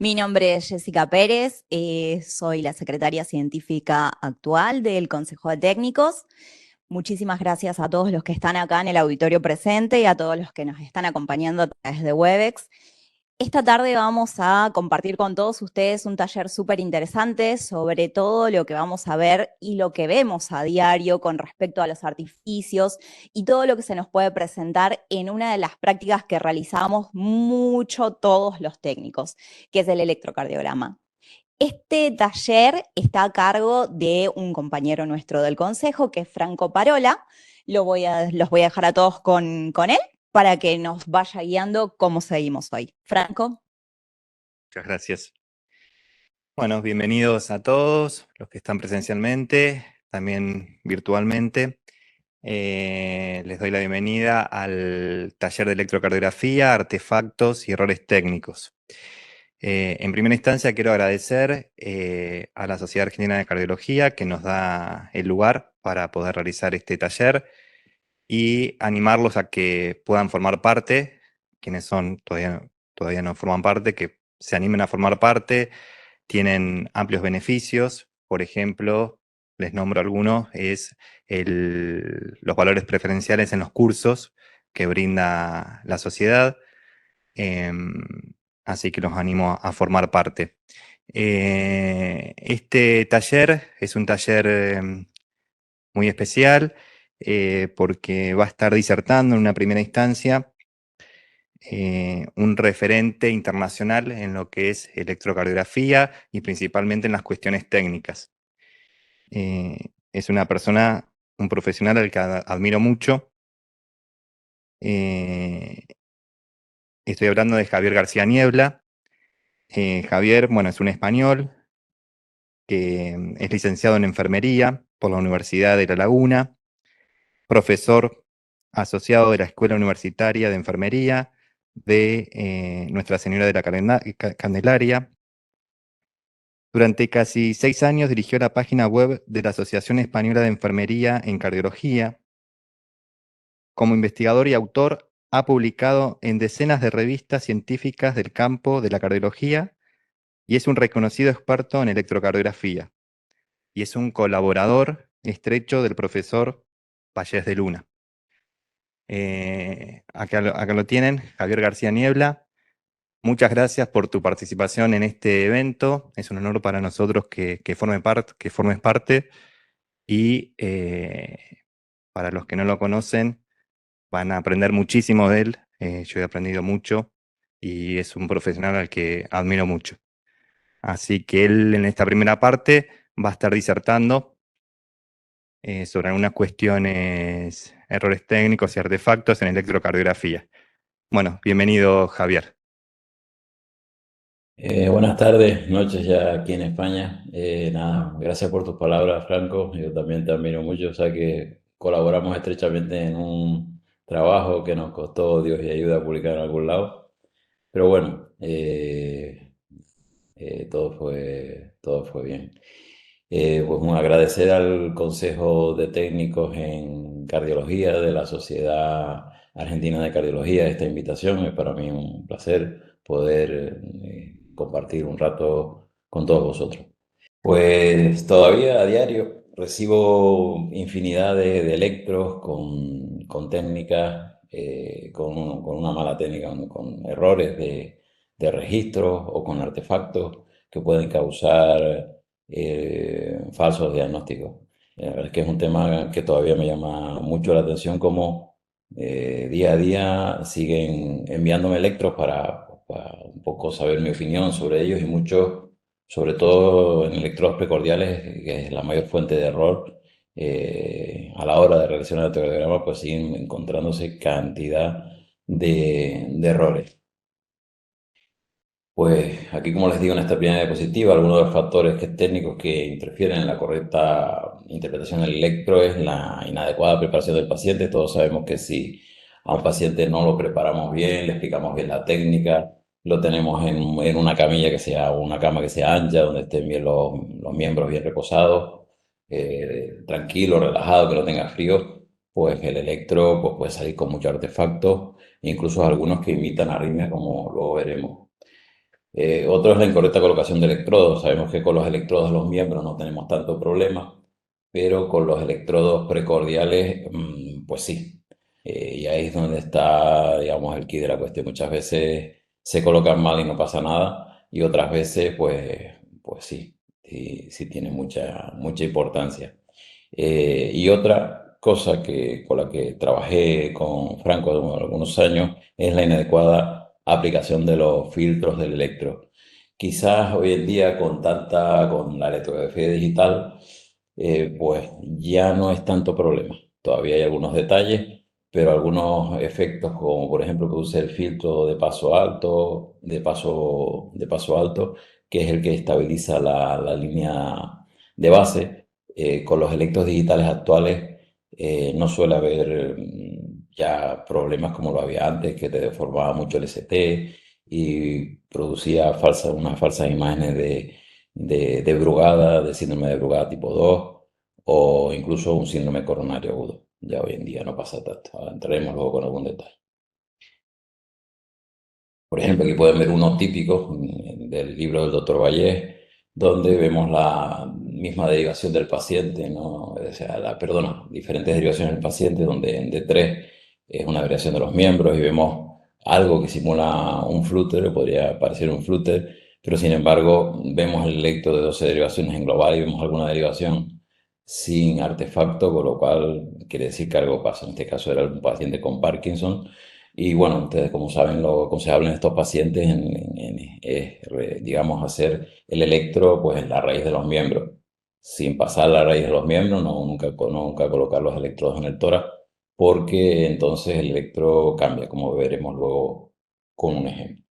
Mi nombre es Jessica Pérez, soy la secretaria científica actual del Consejo de Técnicos. Muchísimas gracias a todos los que están acá en el auditorio presente y a todos los que nos están acompañando a través de Webex. Esta tarde vamos a compartir con todos ustedes un taller súper interesante sobre todo lo que vamos a ver y lo que vemos a diario con respecto a los artificios y todo lo que se nos puede presentar en una de las prácticas que realizamos mucho todos los técnicos, que es el electrocardiograma. Este taller está a cargo de un compañero nuestro del consejo, que es Franco Parola. Los voy a dejar a todos con él para que nos vaya guiando cómo seguimos hoy. Franco. Muchas gracias. Bueno, bienvenidos a todos los que están presencialmente, también virtualmente. Les doy la bienvenida al taller de electrocardiografía, artefactos y errores técnicos. En primera instancia quiero agradecer a la Sociedad Argentina de Cardiología que nos da el lugar para poder realizar este taller y animarlos a que puedan formar parte, quienes todavía no forman parte, que se animen a formar parte. Tienen amplios beneficios, por ejemplo, les nombro algunos, es los valores preferenciales en los cursos que brinda la sociedad, así que los animo a formar parte. Este taller es un taller muy especial porque va a estar disertando en una primera instancia un referente internacional en lo que es electrocardiografía y principalmente en las cuestiones técnicas. Es una persona, un profesional al que admiro mucho. Estoy hablando de Javier García Niebla. Javier, bueno, es un español que es licenciado en enfermería por la Universidad de La Laguna, profesor asociado de la Escuela Universitaria de Enfermería de Nuestra Señora de la Candelaria. Durante casi 6 años dirigió la página web de la Asociación Española de Enfermería en Cardiología. Como investigador y autor, ha publicado en decenas de revistas científicas del campo de la cardiología y es un reconocido experto en electrocardiografía. Y es un colaborador estrecho del profesor Pallés de Luna. Acá lo tienen, Javier García Niebla. Muchas gracias por tu participación en este evento. Es un honor para nosotros que formes parte. Y para los que no lo conocen, van a aprender muchísimo de él. Yo he aprendido mucho y es un profesional al que admiro mucho. Así que él en esta primera parte va a estar disertando sobre algunas cuestiones, errores técnicos y artefactos en electrocardiografía. Bueno, bienvenido, Javier. Buenas tardes, noches ya aquí en España. Nada, gracias por tus palabras, Franco. Yo también te admiro mucho, o sea que colaboramos estrechamente en un trabajo que nos costó Dios y ayuda a publicar en algún lado. Pero bueno, todo fue bien. Pues bueno, agradecer al Consejo de Técnicos en Cardiología de la Sociedad Argentina de Cardiología esta invitación. Es para mí un placer poder compartir un rato con todos vosotros. Pues todavía a diario recibo infinidad de electros con técnicas, con una mala técnica, con errores de registros o con artefactos que pueden causar falsos diagnósticos. La verdad es que es un tema que todavía me llama mucho la atención, como día a día siguen enviándome electros para un poco saber mi opinión sobre ellos, y muchos, sobre todo en electrodos precordiales, que es la mayor fuente de error, a la hora de realizar un electrocardiograma, pues siguen encontrándose cantidad de errores. Pues aquí, como les digo, en esta primera diapositiva, algunos de los factores técnicos que interfieren en la correcta interpretación del electro es la inadecuada preparación del paciente. Todos sabemos que si a un paciente no lo preparamos bien, le explicamos bien la técnica, lo tenemos en una camilla que sea, una cama que sea ancha, donde estén bien los miembros bien reposados, tranquilo, relajado, que no tenga frío, pues el electro pues, puede salir con muchos artefactos, incluso algunos que imitan arritmias, como luego veremos. Otro es la incorrecta colocación de electrodos. Sabemos que con los electrodos de los miembros no tenemos tanto problema, pero con los electrodos precordiales, pues sí. Y ahí es donde está, digamos, el quid de la cuestión. Muchas veces se colocan mal y no pasa nada, y otras veces, pues sí, sí tiene mucha importancia. Y otra cosa con la que trabajé con Franco hace algunos años es la inadecuada aplicación de los filtros del electro. Quizás hoy en día con la electrografía digital, pues ya no es tanto problema. Todavía hay algunos detalles, pero algunos efectos, como por ejemplo que use el filtro de paso alto, que es el que estabiliza la línea de base, con los electros digitales actuales no suele haber ya problemas como lo había antes, que te deformaba mucho el ST y producía unas falsas imágenes de Brugada, de síndrome de Brugada tipo 2 o incluso un síndrome coronario agudo. Ya hoy en día no pasa tanto. Ahora entraremos luego con algún detalle. Por ejemplo, aquí pueden ver uno típico del libro del doctor Vallés, donde vemos la misma derivación del paciente, ¿no? O sea, perdona, diferentes derivaciones del paciente, donde en D3 es una derivación de los miembros y vemos algo que simula un flúter, podría parecer un flúter, pero sin embargo vemos el electro de 12 derivaciones en global y vemos alguna derivación sin artefacto, con lo cual quiere decir que algo pasa. En este caso era un paciente con Parkinson y bueno, ustedes como saben, lo aconsejable en estos pacientes es, digamos, hacer el electro pues en la raíz de los miembros. Sin pasar la raíz de los miembros, nunca colocar los electrodos en el tórax, porque entonces el electro cambia, como veremos luego con un ejemplo.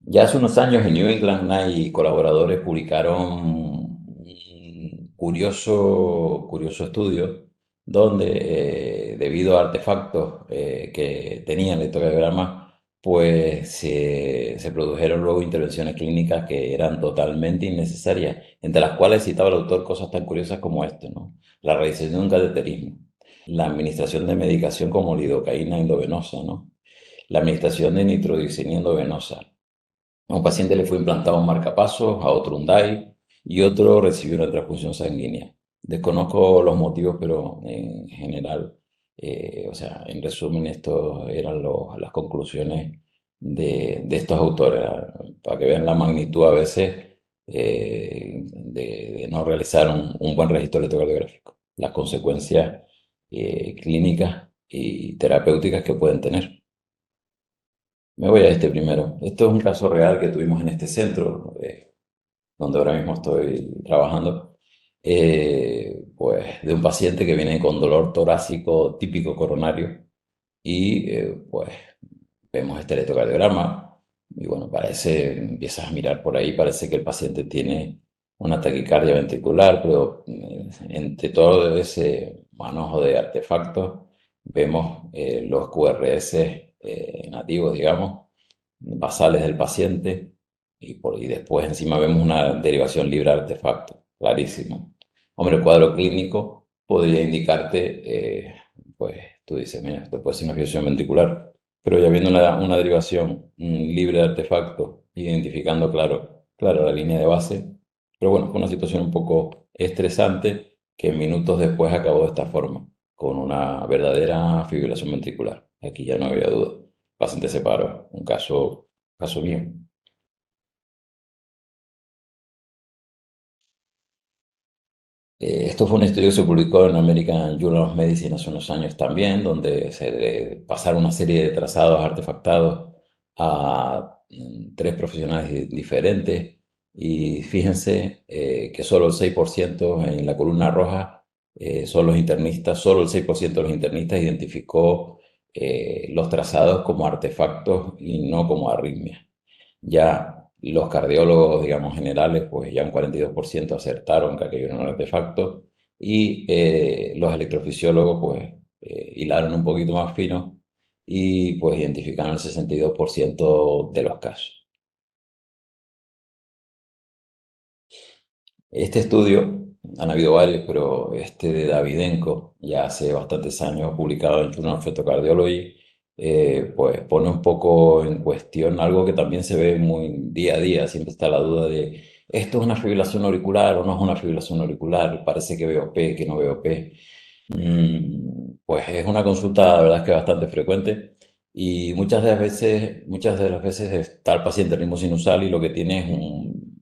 Ya hace unos años en New England y colaboradores publicaron un curioso estudio donde debido a artefactos que tenían electrocardiogramas, pues se produjeron luego intervenciones clínicas que eran totalmente innecesarias, entre las cuales citaba el autor cosas tan curiosas como esto, ¿no? La realización de un cateterismo, la administración de medicación como lidocaína endovenosa, ¿no? La administración de nitrodioxina endovenosa. A un paciente le fue implantado un marcapasos, a otro un DAI y otro recibió una transfusión sanguínea. Desconozco los motivos, pero en general, o sea, en resumen, estas eran las conclusiones de estos autores, para que vean la magnitud a veces de no realizar un buen registro electrocardiográfico, las consecuencias clínicas y terapéuticas que pueden tener. Me voy a este primero. Esto es un caso real que tuvimos en este centro, donde ahora mismo estoy trabajando, pues de un paciente que viene con dolor torácico típico coronario y pues vemos este electrocardiograma y bueno, empiezas a mirar por ahí, parece que el paciente tiene una taquicardia ventricular, pero entre todo ese manojo de artefactos vemos los QRS nativos, digamos, basales del paciente y después encima vemos una derivación libre de artefactos, clarísimo. Hombre, el cuadro clínico podría indicarte, pues tú dices, mira, esto puede ser una fibrilación ventricular, pero ya viendo una derivación libre de artefactos, identificando claro la línea de base, pero bueno, fue una situación un poco estresante que minutos después acabó de esta forma, con una verdadera fibrilación ventricular. Aquí ya no había duda. El paciente se paró, un caso mío. Esto fue un estudio que se publicó en American Journal of Medicine hace unos años también, donde se le pasaron una serie de trazados artefactados a tres profesionales diferentes y fíjense que solo el 6% en la columna roja son los internistas, solo el 6% de los internistas identificó los trazados como artefactos y no como arritmias. Ya los cardiólogos, digamos, generales, pues ya un 42% acertaron que aquello era un artefacto y los electrofisiólogos, pues, hilaron un poquito más fino y pues identificaron el 62% de los casos. Este estudio, han habido varios, pero este de Davidenko, ya hace bastantes años publicado en Journal of Photocardiology, pues pone un poco en cuestión algo que también se ve muy día a día. Siempre está la duda de, ¿esto es una fibrilación auricular o no es una fibrilación auricular? Parece que veo P, que no veo P. Pues es una consulta, la verdad es que bastante frecuente y muchas de las veces está el paciente en ritmo sinusal y lo que tiene es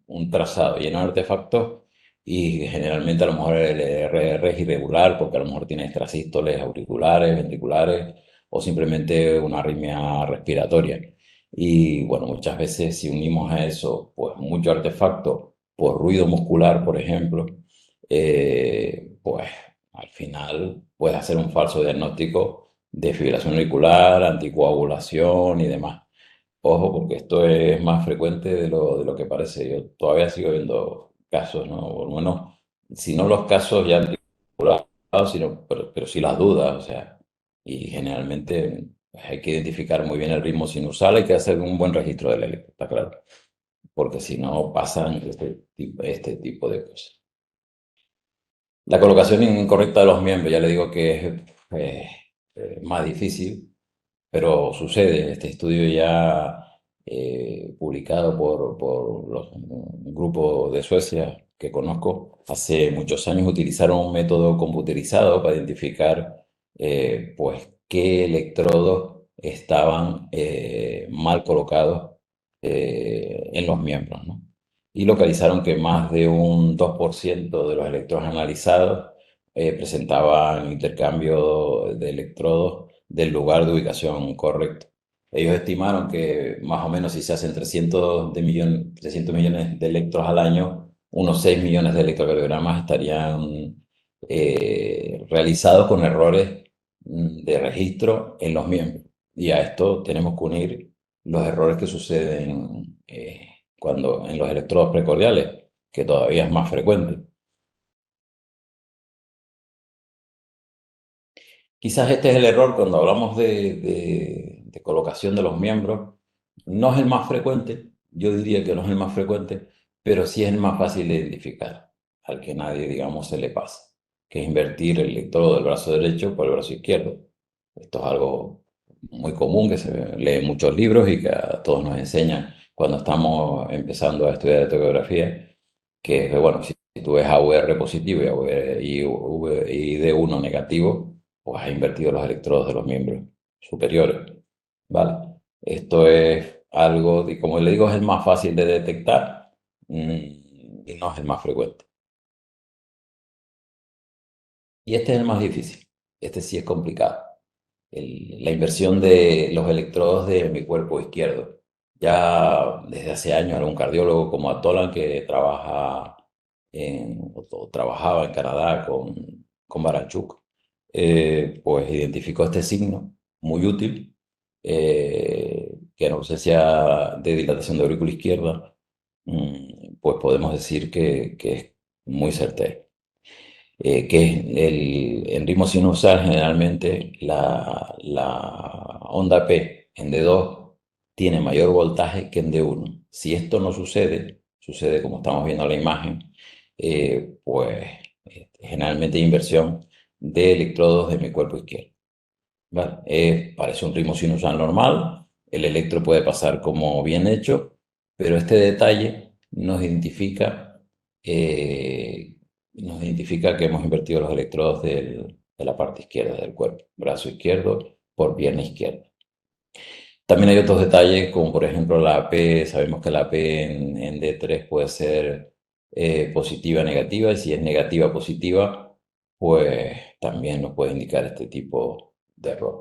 un trazado lleno de artefactos y generalmente a lo mejor el RR es irregular porque a lo mejor tiene extrasístoles auriculares, ventriculares o simplemente una arritmia respiratoria. Y bueno, muchas veces si unimos a eso pues mucho artefacto por ruido muscular, por ejemplo, pues al final puede hacer un falso diagnóstico de fibrilación auricular, anticoagulación y demás. Ojo, porque esto es más frecuente de lo que parece. Yo todavía sigo viendo casos, ¿no? Por lo menos, si no los casos ya anticoagulados, pero sí las dudas, o sea, y generalmente pues, hay que identificar muy bien el ritmo sinusal, hay que hacer un buen registro del electro, está claro, porque si no pasan este tipo de cosas. La colocación incorrecta de los miembros, ya le digo que es más difícil, pero sucede. Este estudio ya publicado un grupo de Suecia que conozco, hace muchos años utilizaron un método computerizado para identificar pues qué electrodos estaban mal colocados en los miembros, ¿no? Y localizaron que más de un 2% de los electrodos analizados presentaban intercambio de electrodos del lugar de ubicación correcto. Ellos estimaron que más o menos si se hacen 300 millones de electros al año, unos 6 millones de electrocardiogramas estarían realizados con errores de registro en los miembros. Y a esto tenemos que unir los errores que suceden cuando en los electrodos precordiales, que todavía es más frecuente. Quizás este es el error cuando hablamos de colocación de los miembros. No es el más frecuente, yo diría que no es el más frecuente, pero sí es el más fácil de identificar, al que nadie, digamos, se le pasa, que es invertir el electrodo del brazo derecho por el brazo izquierdo. Esto es algo muy común que se lee en muchos libros y que a todos nos enseñan cuando estamos empezando a estudiar electrografía, que es, bueno, si tú ves AVR positivo y D1 negativo, pues ha invertido los electrodos de los miembros superiores, ¿vale? Esto es algo, y como le digo, es el más fácil de detectar y no es el más frecuente. Y este es el más difícil. Este sí es complicado. La inversión de los electrodos de mi cuerpo izquierdo. Ya desde hace años, algún cardiólogo como Atolan que o trabajaba en Canadá con Baranchuk, pues identificó este signo muy útil, que en ausencia de dilatación de aurícula izquierda, pues podemos decir que es muy certero. Que es en ritmo sinusal generalmente la onda P en D2 tiene mayor voltaje que en D1. Si esto no sucede como estamos viendo en la imagen, pues generalmente hay inversión de electrodos de mi cuerpo izquierdo. ¿Vale? Parece un ritmo sinusal normal, el electro puede pasar como bien hecho, pero este detalle eh, nos identifica que hemos invertido los electrodos de la parte izquierda del cuerpo, brazo izquierdo por pierna izquierda. También hay otros detalles, como por ejemplo la P, sabemos que la P en D3 puede ser positiva o negativa, y si es negativa o positiva, pues también nos puede indicar este tipo de error.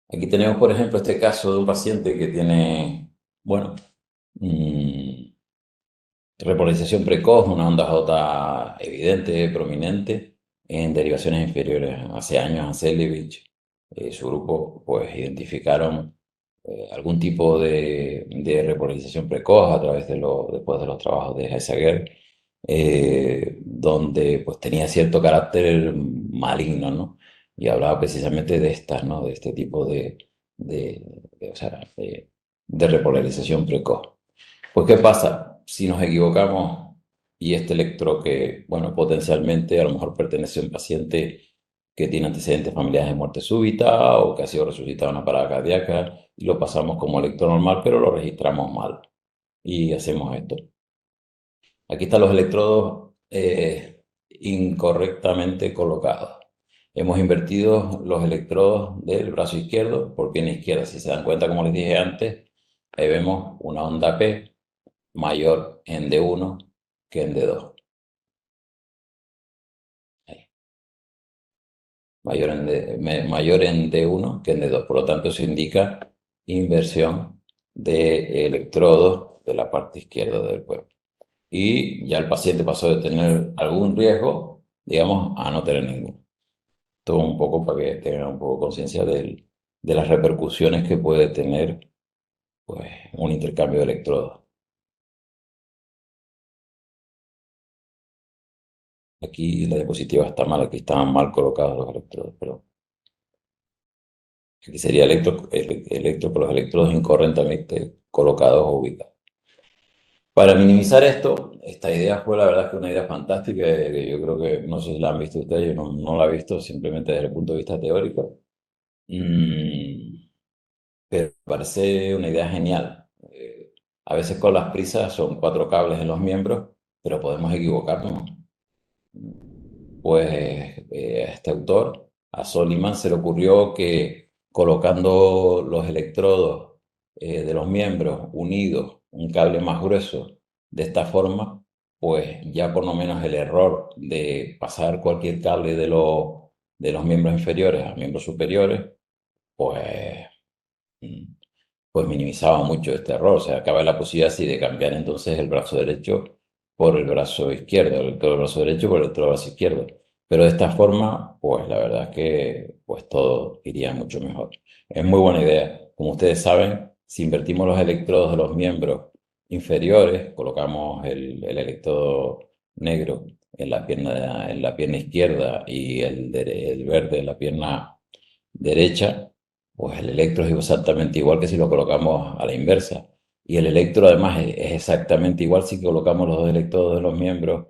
Aquí tenemos, por ejemplo, este caso de un paciente que tiene, bueno, mm, repolarización precoz, una onda J evidente, prominente, en derivaciones inferiores. Hace años, Anselevich y su grupo, pues, identificaron algún tipo de repolarización precoz a través después de los trabajos de Heisager, donde, pues, tenía cierto carácter maligno, ¿no? Y hablaba precisamente de estas, ¿no? De este tipo o sea, de repolarización precoz. Pues, ¿qué pasa? Si nos equivocamos y este electro que, bueno, potencialmente a lo mejor pertenece a un paciente que tiene antecedentes familiares de muerte súbita o que ha sido resucitado en una parada cardíaca y lo pasamos como electro normal, pero lo registramos mal y hacemos esto. Aquí están los electrodos incorrectamente colocados. Hemos invertido los electrodos del brazo izquierdo por pierna izquierda. Si se dan cuenta, como les dije antes, ahí vemos una onda P mayor en D1 que en D2. Ahí. Mayor en D1 que en D2. Por lo tanto, eso indica inversión de electrodos de la parte izquierda del cuerpo. Y ya el paciente pasó de tener algún riesgo, digamos, a no tener ninguno. Todo un poco para que tengan un poco conciencia de las repercusiones que puede tener, pues, un intercambio de electrodos. Aquí la diapositiva está mal, aquí estaban mal colocados los electrodos, pero aquí sería electro, pero los electrodos incorrectamente colocados o ubicados. Para minimizar esto, esta idea fue la verdad que una idea fantástica, que yo creo que no sé si la han visto ustedes, yo no la he visto simplemente desde el punto de vista teórico. Pero me parece una idea genial. A veces con las prisas son 4 cables en los miembros, pero podemos equivocarnos. Pues a este autor, a Soliman, se le ocurrió que colocando los electrodos de los miembros unidos, un cable más grueso, de esta forma, pues ya por lo menos el error de pasar cualquier cable de los miembros inferiores a miembros superiores, pues mm, pues minimizaba mucho este error. O sea, acaba la posibilidad así de cambiar entonces el brazo derecho por el brazo izquierdo, el brazo derecho por el otro brazo izquierdo. Pero de esta forma, pues la verdad es que pues todo iría mucho mejor. Es muy buena idea. Como ustedes saben, si invertimos los electrodos de los miembros inferiores, colocamos el electrodo negro en la pierna izquierda y el verde en la pierna derecha, pues el electro es exactamente igual que si lo colocamos a la inversa. Y el electro además es exactamente igual si colocamos los dos electrodos de los miembros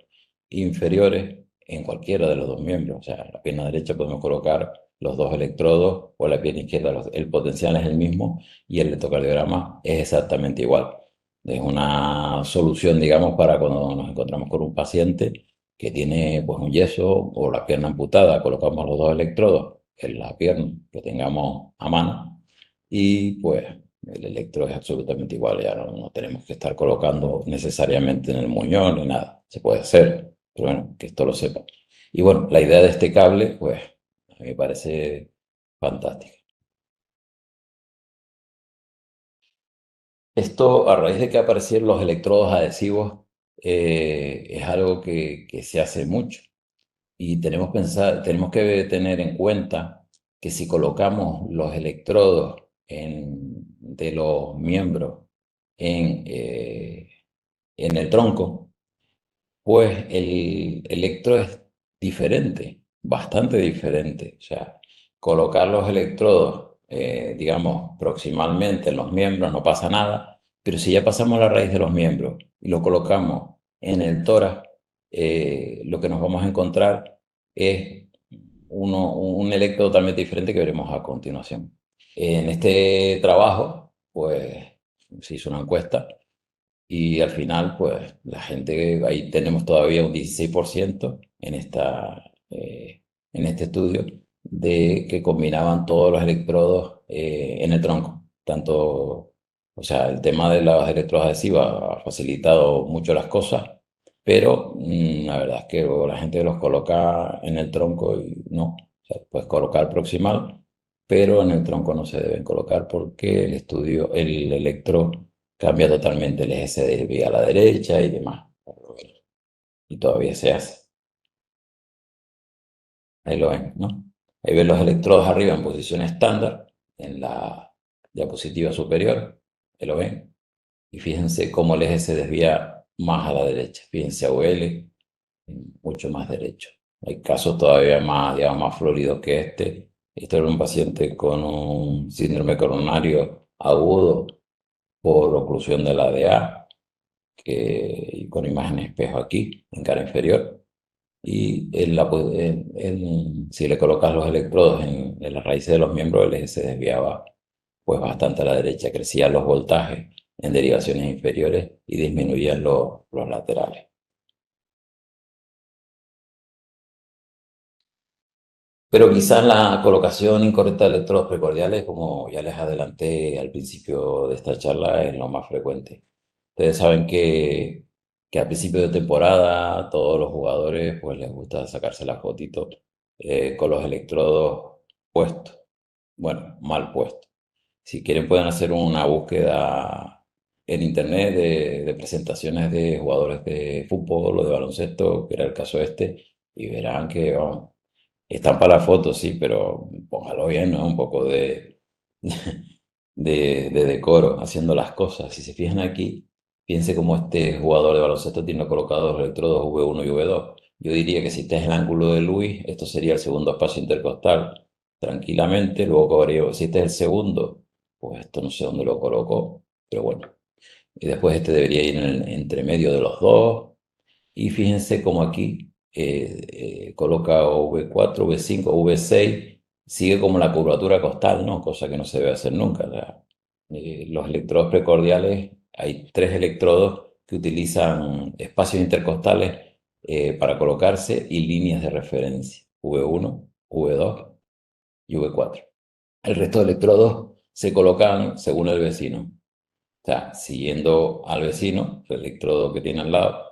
inferiores en cualquiera de los dos miembros. O sea, en la pierna derecha podemos colocar los dos electrodos o en la pierna izquierda. El potencial es el mismo y el electrocardiograma es exactamente igual. Es una solución, digamos, para cuando nos encontramos con un paciente que tiene pues, un yeso o la pierna amputada, colocamos los dos electrodos en la pierna que tengamos a mano y pues el electro es absolutamente igual, ya no tenemos que estar colocando necesariamente en el muñón ni nada, se puede hacer, pero bueno, que esto lo sepa. Y bueno, la idea de este cable, pues a mí me parece fantástica. Esto, a raíz de que aparecieron los electrodos adhesivos, es algo que se hace mucho. Y tenemos que tener en cuenta que si colocamos los electrodos de los miembros en el tronco, pues el electro es diferente, bastante diferente. O sea, colocar los electrodos, digamos, proximalmente en los miembros no pasa nada, pero si ya pasamos la raíz de los miembros y lo colocamos en el tórax, lo que nos vamos a encontrar es un electro totalmente diferente que veremos a continuación. En este trabajo, pues, se hizo una encuesta y al final, pues la gente, ahí tenemos todavía un 16% en este estudio de que combinaban todos los electrodos en el tronco. Tanto, o sea, el tema de los electrodos adhesivos ha facilitado mucho las cosas, pero la verdad es que luego la gente los coloca en el tronco y no. O sea, puedes colocar proximal, pero en el tronco no se deben colocar porque el electro cambia totalmente el eje, se desvía a la derecha y demás. Y todavía se hace. Ahí lo ven, ¿no? Ahí ven los electrodos arriba en posición estándar, en la diapositiva superior. Ahí lo ven. Y fíjense cómo el eje se desvía más a la derecha. Fíjense a OL, mucho más derecho. Hay casos todavía más, digamos, más floridos que este. Este era un paciente con un síndrome coronario agudo por oclusión de la DA. con imagen espejo aquí, en cara inferior. Y si le colocas los electrodos en las raíces de los miembros, el eje se desviaba pues bastante a la derecha, crecían los voltajes en derivaciones inferiores y disminuían los laterales. Pero quizás la colocación incorrecta de electrodos precordiales, como ya les adelanté al principio de esta charla, es lo más frecuente. Ustedes saben que a principio de temporada todos los jugadores pues les gusta sacarse la fotito con los electrodos puestos. Bueno, mal puestos. Si quieren pueden hacer una búsqueda en internet de presentaciones de jugadores de fútbol o de baloncesto, que era el caso este, y verán que vamos, están para la foto, sí, pero póngalo bien, ¿no? Un poco de decoro haciendo las cosas. Si se fijan aquí, piense cómo este jugador de baloncesto tiene colocados los electrodos V1 y V2. Yo diría que si este es el ángulo de Luis, esto sería el segundo espacio intercostal, tranquilamente. Luego cobraría, si este es el segundo, pues esto no sé dónde lo colocó, pero bueno. Y después este debería ir entre medio de los dos. Y fíjense cómo aquí coloca V4, V5, V6, sigue como la curvatura costal, ¿no? Cosa que no se debe hacer nunca. Los electrodos precordiales, hay tres electrodos que utilizan espacios intercostales para colocarse y líneas de referencia, V1, V2 y V4. El resto de electrodos se colocan según el vecino. O sea, siguiendo al vecino, el electrodo que tiene al lado,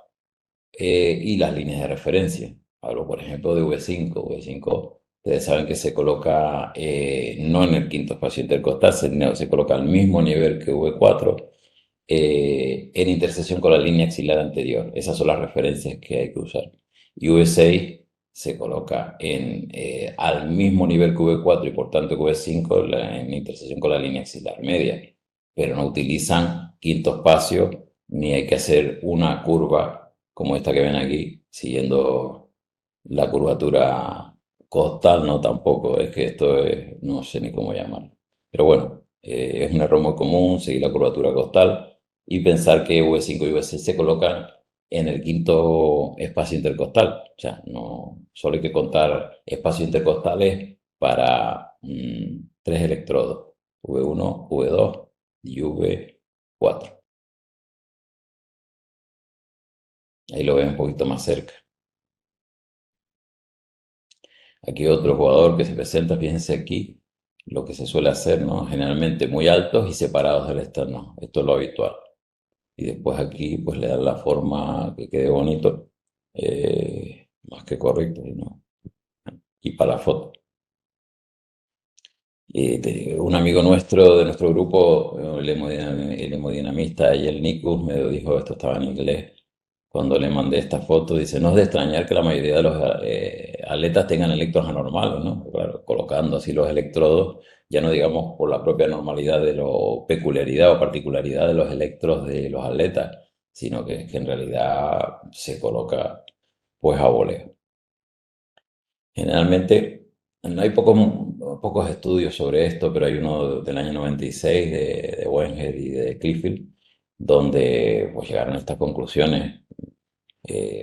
y las líneas de referencia. Hablo, por ejemplo, de V5. V5, ustedes saben que se coloca no en el quinto espacio intercostal, se coloca al mismo nivel que V4, en intersección con la línea axilar anterior. Esas son las referencias que hay que usar. Y V6 se coloca al mismo nivel que V4 y por tanto que V5 en intersección con la línea axilar media. Pero no utilizan quinto espacio ni hay que hacer una curva como esta que ven aquí, siguiendo la curvatura costal, no tampoco, es que esto es, no sé ni cómo llamarlo. Pero bueno, es un error muy común seguir la curvatura costal y pensar que V5 y V6 se colocan en el quinto espacio intercostal. O sea, no, solo hay que contar espacios intercostales para tres electrodos, V1, V2 y V4. Ahí lo ven un poquito más cerca. Aquí otro jugador que se presenta, fíjense aquí, lo que se suele hacer, ¿no? Generalmente muy altos y separados del externo. Esto es lo habitual. Y después aquí pues le dan la forma que quede bonito, más que correcto, ¿no? Y para la foto. Un amigo nuestro de nuestro grupo, el hemodinamista y el Nikus, me dijo, esto estaba en inglés, cuando le mandé esta foto, dice, no es de extrañar que la mayoría de los atletas tengan electrodos anormales, ¿no? Claro, colocando así los electrodos, ya no digamos por la propia normalidad de la peculiaridad o particularidad de los electrodos de los atletas, sino que en realidad se coloca pues a voleo. Generalmente, no hay pocos estudios sobre esto, pero hay uno del año 96 de Wenger y de Cliffield, donde pues, llegaron a estas conclusiones.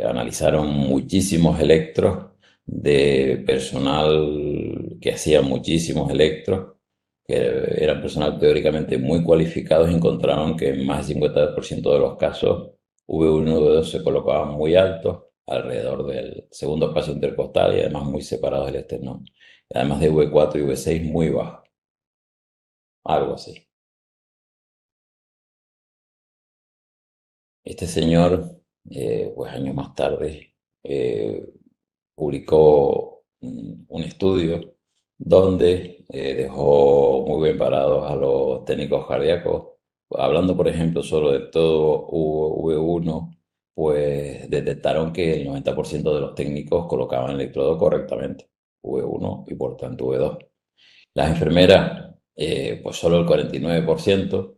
Analizaron muchísimos electros de personal que hacía muchísimos electros, que eran personal teóricamente muy cualificados y encontraron que en más del 50% de los casos V1 y V2 se colocaban muy altos alrededor del segundo espacio intercostal y además muy separados del esternón. Además de V4 y V6 muy bajos, algo así. Este señor, pues años más tarde, publicó un estudio donde dejó muy bien parados a los técnicos cardíacos. Hablando, por ejemplo, solo de todo V1, pues detectaron que el 90% de los técnicos colocaban el electrodo correctamente, V1 y por tanto V2. Las enfermeras, pues solo el 49%.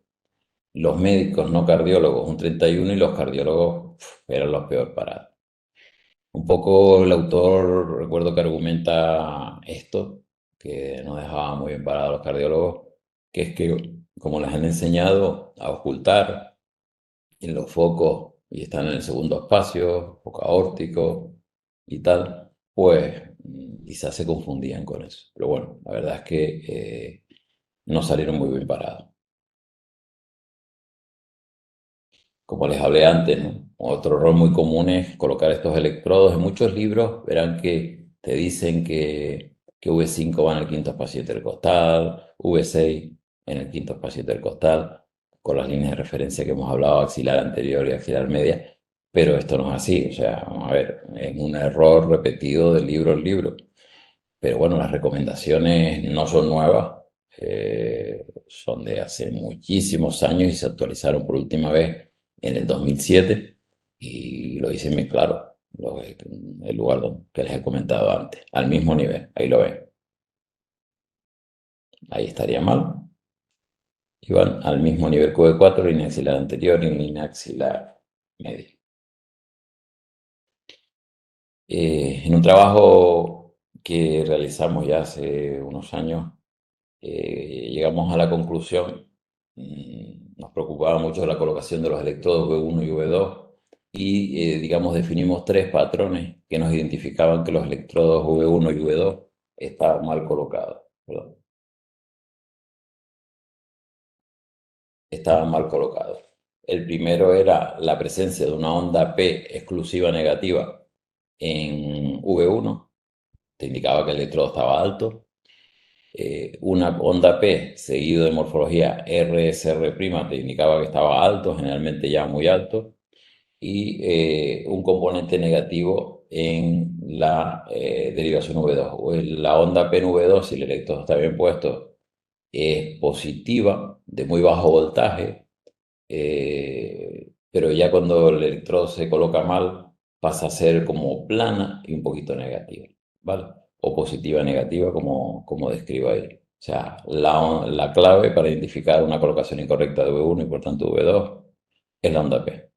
Los médicos no cardiólogos, un 31%, y los cardiólogos eran los peor parados. Un poco el autor, recuerdo que argumenta esto, que no dejaba muy bien parados a los cardiólogos, que es que como les han enseñado a ocultar en los focos y están en el segundo espacio, foco aórtico y tal, pues quizás se confundían con eso. Pero bueno, la verdad es que no salieron muy bien parados. Como les hablé antes, ¿no? Otro error muy común es colocar estos electrodos. En muchos libros verán que te dicen que V5 va en el quinto espacio intercostal, V6 en el quinto espacio intercostal, con las líneas de referencia que hemos hablado, axilar anterior y axilar media, pero esto no es así. O sea, vamos a ver, es un error repetido de libro en libro. Pero bueno, las recomendaciones no son nuevas, son de hace muchísimos años y se actualizaron por última vez en el 2007 y lo dicen muy claro, el lugar que les he comentado antes, al mismo nivel, ahí lo ven. Ahí estaría mal. Y van al mismo nivel que V4, línea axilar anterior y línea axilar media. En un trabajo que realizamos ya hace unos años, llegamos a la conclusión, nos preocupaba mucho la colocación de los electrodos V1 y V2 y, digamos, definimos tres patrones que nos identificaban que los electrodos V1 y V2 estaban mal colocados. Perdón. Estaban mal colocados. El primero era la presencia de una onda P exclusiva negativa en V1, te indicaba que el electrodo estaba alto. Una onda P seguido de morfología RSR' te indicaba que estaba alto, generalmente ya muy alto, y un componente negativo en la derivación V2. La onda P en V2, si el electrodo está bien puesto, es positiva, de muy bajo voltaje, pero ya cuando el electrodo se coloca mal, pasa a ser como plana y un poquito negativa, ¿vale? O positiva negativa, como describo ahí. O sea, la clave para identificar una colocación incorrecta de V1 y por tanto V2 es la onda P.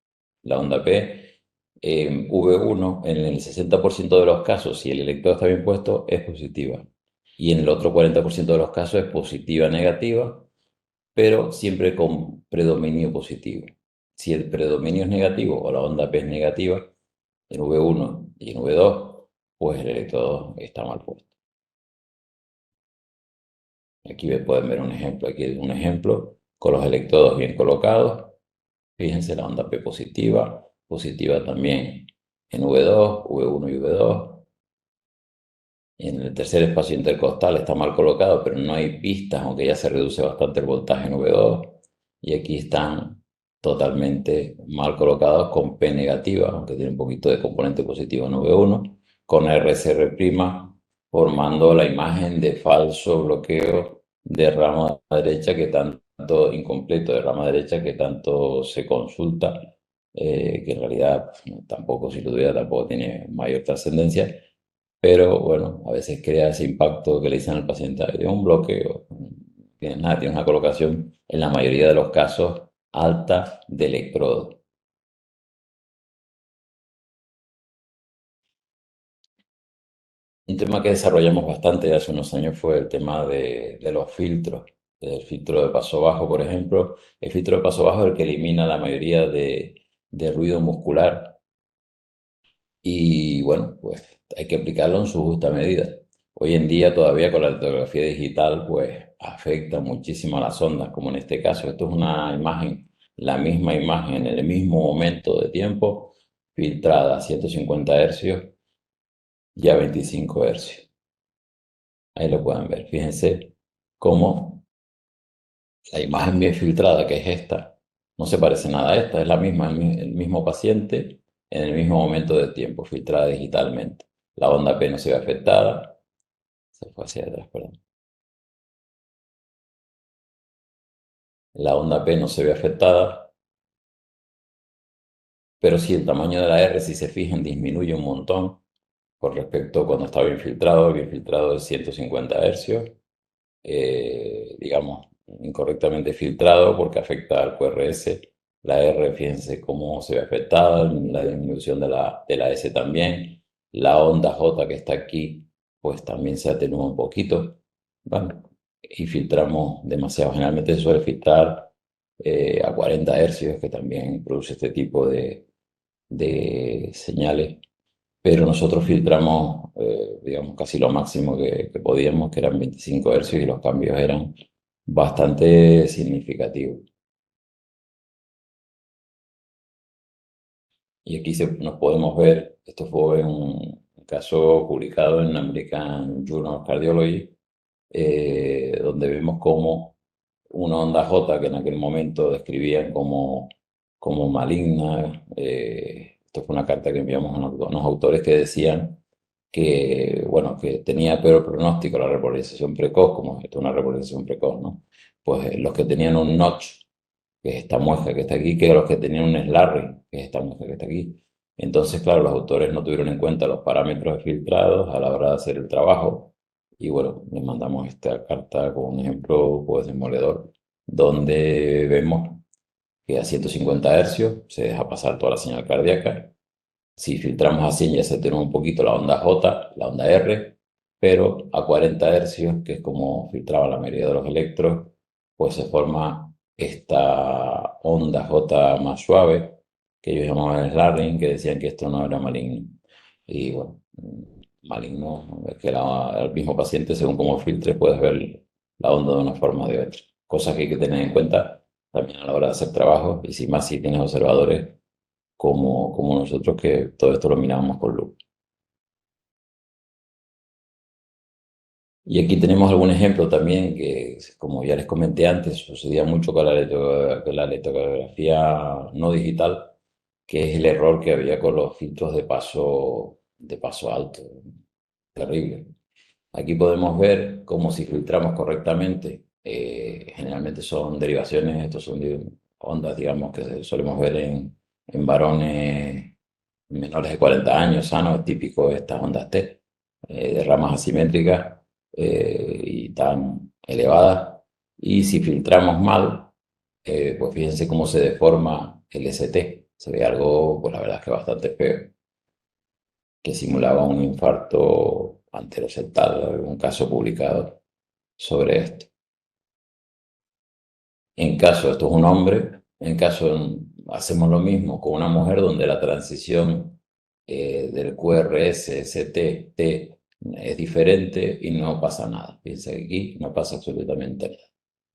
La onda P, V1, en el 60% de los casos, si el electrodo está bien puesto, es positiva. Y en el otro 40% de los casos es positiva negativa, pero siempre con predominio positivo. Si el predominio es negativo o la onda P es negativa, en V1 y en V2, pues el electrodo está mal puesto. Aquí pueden ver un ejemplo. Aquí hay un ejemplo con los electrodos bien colocados. Fíjense la onda P positiva, positiva también en V2, V1 y V2. En el tercer espacio intercostal está mal colocado, pero no hay pistas, aunque ya se reduce bastante el voltaje en V2. Y aquí están totalmente mal colocados con P negativa, aunque tiene un poquito de componente positivo en V1, con RSR', formando la imagen de falso bloqueo de rama derecha que tanto, incompleto de rama derecha que tanto se consulta, que en realidad tampoco, si lo tuviera, tampoco tiene mayor trascendencia. Pero bueno, a veces crea ese impacto que le dicen al paciente, "Ay, tiene un bloqueo, no tienes nada, tienes una colocación en la mayoría de los casos alta de electrodo". Un tema que desarrollamos bastante hace unos años fue el tema de los filtros. El filtro de paso bajo, por ejemplo. El filtro de paso bajo es el que elimina la mayoría de ruido muscular. Y bueno, pues hay que aplicarlo en su justa medida. Hoy en día todavía con la litografía digital pues afecta muchísimo a las ondas, como en este caso. Esto es una imagen, la misma imagen en el mismo momento de tiempo, filtrada a 150 hercios y a 25 hercios. Ahí lo pueden ver. Fíjense cómo la imagen bien filtrada, que es esta, no se parece nada a esta, es la misma, el mismo paciente en el mismo momento de tiempo, filtrada digitalmente. La onda P no se ve afectada, se fue hacia atrás, perdón. La onda P no se ve afectada, pero sí el tamaño de la R, si se fijan, disminuye un montón con respecto a cuando está bien filtrado de 150 hercios, digamos, incorrectamente filtrado porque afecta al QRS. La R, fíjense cómo se ve afectada, la disminución de la S también. La onda J que está aquí, pues también se atenúa un poquito. Bueno, y filtramos demasiado. Generalmente se suele filtrar a 40 hercios, que también produce este tipo de señales, pero nosotros filtramos, digamos, casi lo máximo que podíamos, que eran 25 hercios, y los cambios eran bastante significativos. Y aquí nos podemos ver, esto fue un caso publicado en American Journal of Cardiology, donde vemos cómo una onda J, que en aquel momento describían como maligna, esto fue una carta que enviamos a unos autores que decían que, bueno, que tenía peor pronóstico la repolarización precoz, como esto es una repolarización precoz, ¿no? Pues los que tenían un notch, que es esta muesca que está aquí, que los que tenían un Slarry, que es esta muesca que está aquí. Entonces, claro, los autores no tuvieron en cuenta los parámetros filtrados a la hora de hacer el trabajo. Y bueno, les mandamos esta carta con un ejemplo pues demoledor, donde vemos que a 150 hercios se deja pasar toda la señal cardíaca. Si filtramos a 100 ya se tiene un poquito la onda J, la onda R, pero a 40 hercios, que es como filtraba la mayoría de los electros, pues se forma esta onda J más suave, que ellos llamaban Slarring, que decían que esto no era maligno. Y bueno, maligno es que el mismo paciente, según cómo filtres, puedes ver la onda de una forma o de otra. Cosas que hay que tener en cuenta también a la hora de hacer trabajo, y si más si tienes observadores como nosotros, que todo esto lo mirábamos con lupa. Y aquí tenemos algún ejemplo también que, como ya les comenté antes, sucedía mucho con con la electrocardiografía no digital, que es el error que había con los filtros de paso alto. Terrible. Aquí podemos ver cómo, si filtramos correctamente, generalmente son derivaciones, estos son ondas, digamos, que solemos ver en varones menores de 40 años, sanos, es típico de estas ondas T, de ramas asimétricas y tan elevadas. Y si filtramos mal, pues fíjense cómo se deforma el ST. Se ve algo, pues la verdad es que bastante feo, que simulaba un infarto anteroseptal, algún caso publicado sobre esto. En caso, esto es un hombre, en caso hacemos lo mismo con una mujer, donde la transición del QRS-ST-T es diferente y no pasa nada. Piensa que aquí no pasa absolutamente nada.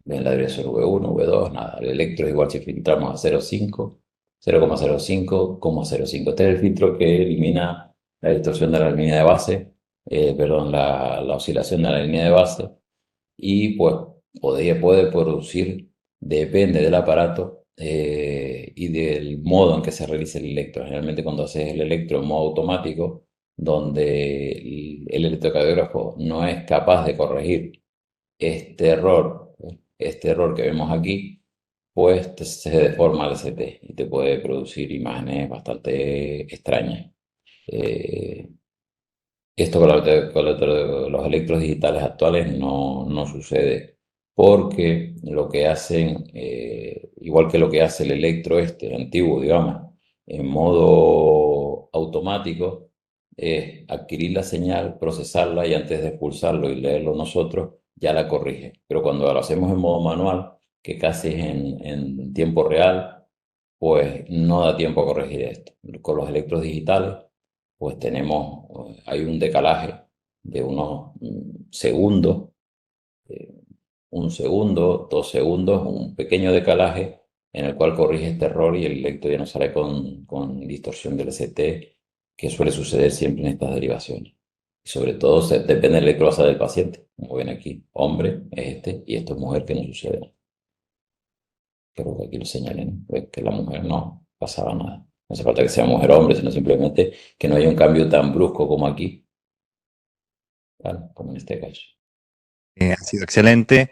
Ven la debe ser V1, V2, nada. El electro es igual si filtramos a 0,5, 0,05, 0,05. Este es el filtro que elimina la distorsión de la línea de base, perdón, la oscilación de la línea de base, y pues puede producir, depende del aparato y del modo en que se realice el electro. Generalmente cuando haces el electro en modo automático, donde el electrocardiógrafo no es capaz de corregir este error que vemos aquí, pues se deforma el CT y te puede producir imágenes bastante extrañas. Eh, Esto los electros digitales actuales no sucede, porque lo que hacen, igual que lo que hace el electro este antiguo, digamos, en modo automático, es adquirir la señal, procesarla, y antes de expulsarlo y leerlo nosotros, ya la corrige. Pero cuando lo hacemos en modo manual, que casi es en tiempo real, pues no da tiempo a corregir esto. Con los electros digitales, pues hay un decalaje de unos segundos, eh, un segundo, 2 segundos, un pequeño decalaje en el cual corrige este error, y el electro ya no sale con distorsión del ST, que suele suceder siempre en estas derivaciones. Y sobre todo depende del electrobasa del paciente. Como ven aquí, hombre es este y esto es mujer, que no sucede nada. Creo que aquí lo señalen, pues, que la mujer no pasaba nada. No hace falta que sea mujer o hombre, sino simplemente que no haya un cambio tan brusco como aquí, ¿vale? Como en este caso. Ha sido excelente.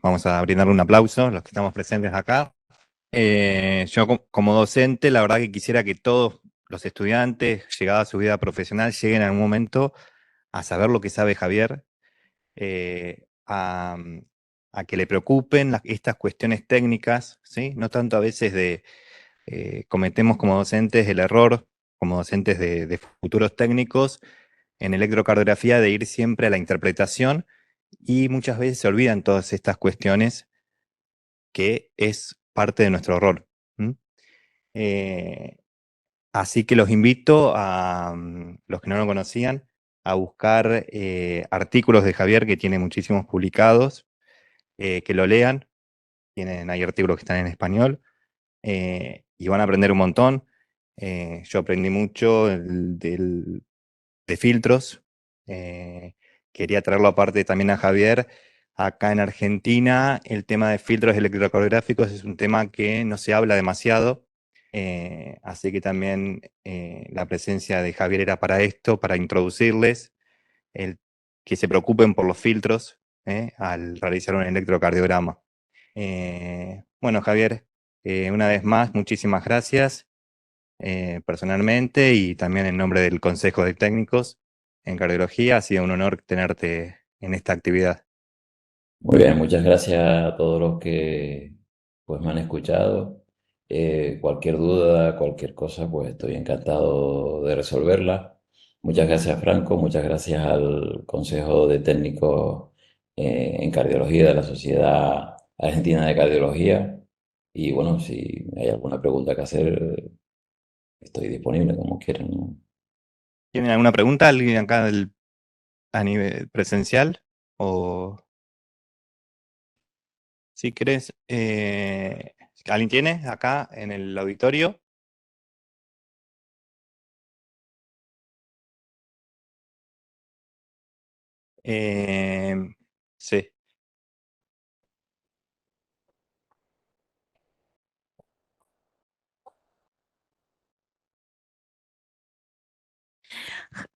Vamos a brindarle un aplauso a los que estamos presentes acá. Yo como docente, la verdad que quisiera que todos los estudiantes, llegada a su vida profesional, lleguen en algún momento a saber lo que sabe Javier, a que le preocupen estas cuestiones técnicas, ¿sí? No tanto a veces cometemos como docentes el error, como docentes de futuros técnicos, en electrocardiografía, de ir siempre a la interpretación, y muchas veces se olvidan todas estas cuestiones, que es parte de nuestro rol. ¿Mm? Así que los invito a los que no lo conocían a buscar artículos de Javier, que tiene muchísimos publicados, que lo lean. Hay artículos que están en español y van a aprender un montón. Yo aprendí mucho de filtros. Quería traerlo aparte también a Javier. Acá en Argentina, el tema de filtros electrocardiográficos es un tema que no se habla demasiado. Así que también la presencia de Javier era para esto, para introducirles, que se preocupen por los filtros al realizar un electrocardiograma. Bueno, Javier, una vez más, muchísimas gracias personalmente y también en nombre del Consejo de Técnicos en Cardiología. Ha sido un honor tenerte en esta actividad. Muy bien, muchas gracias a todos los que pues me han escuchado. Cualquier duda, cualquier cosa, pues estoy encantado de resolverla. Muchas gracias, Franco. Muchas gracias al Consejo de Técnicos en Cardiología de la Sociedad Argentina de Cardiología. Y bueno, si hay alguna pregunta que hacer, estoy disponible como quieran, ¿no? ¿Tienen alguna pregunta alguien acá a nivel presencial? O si querés, ¿alguien tiene acá en el auditorio? Sí.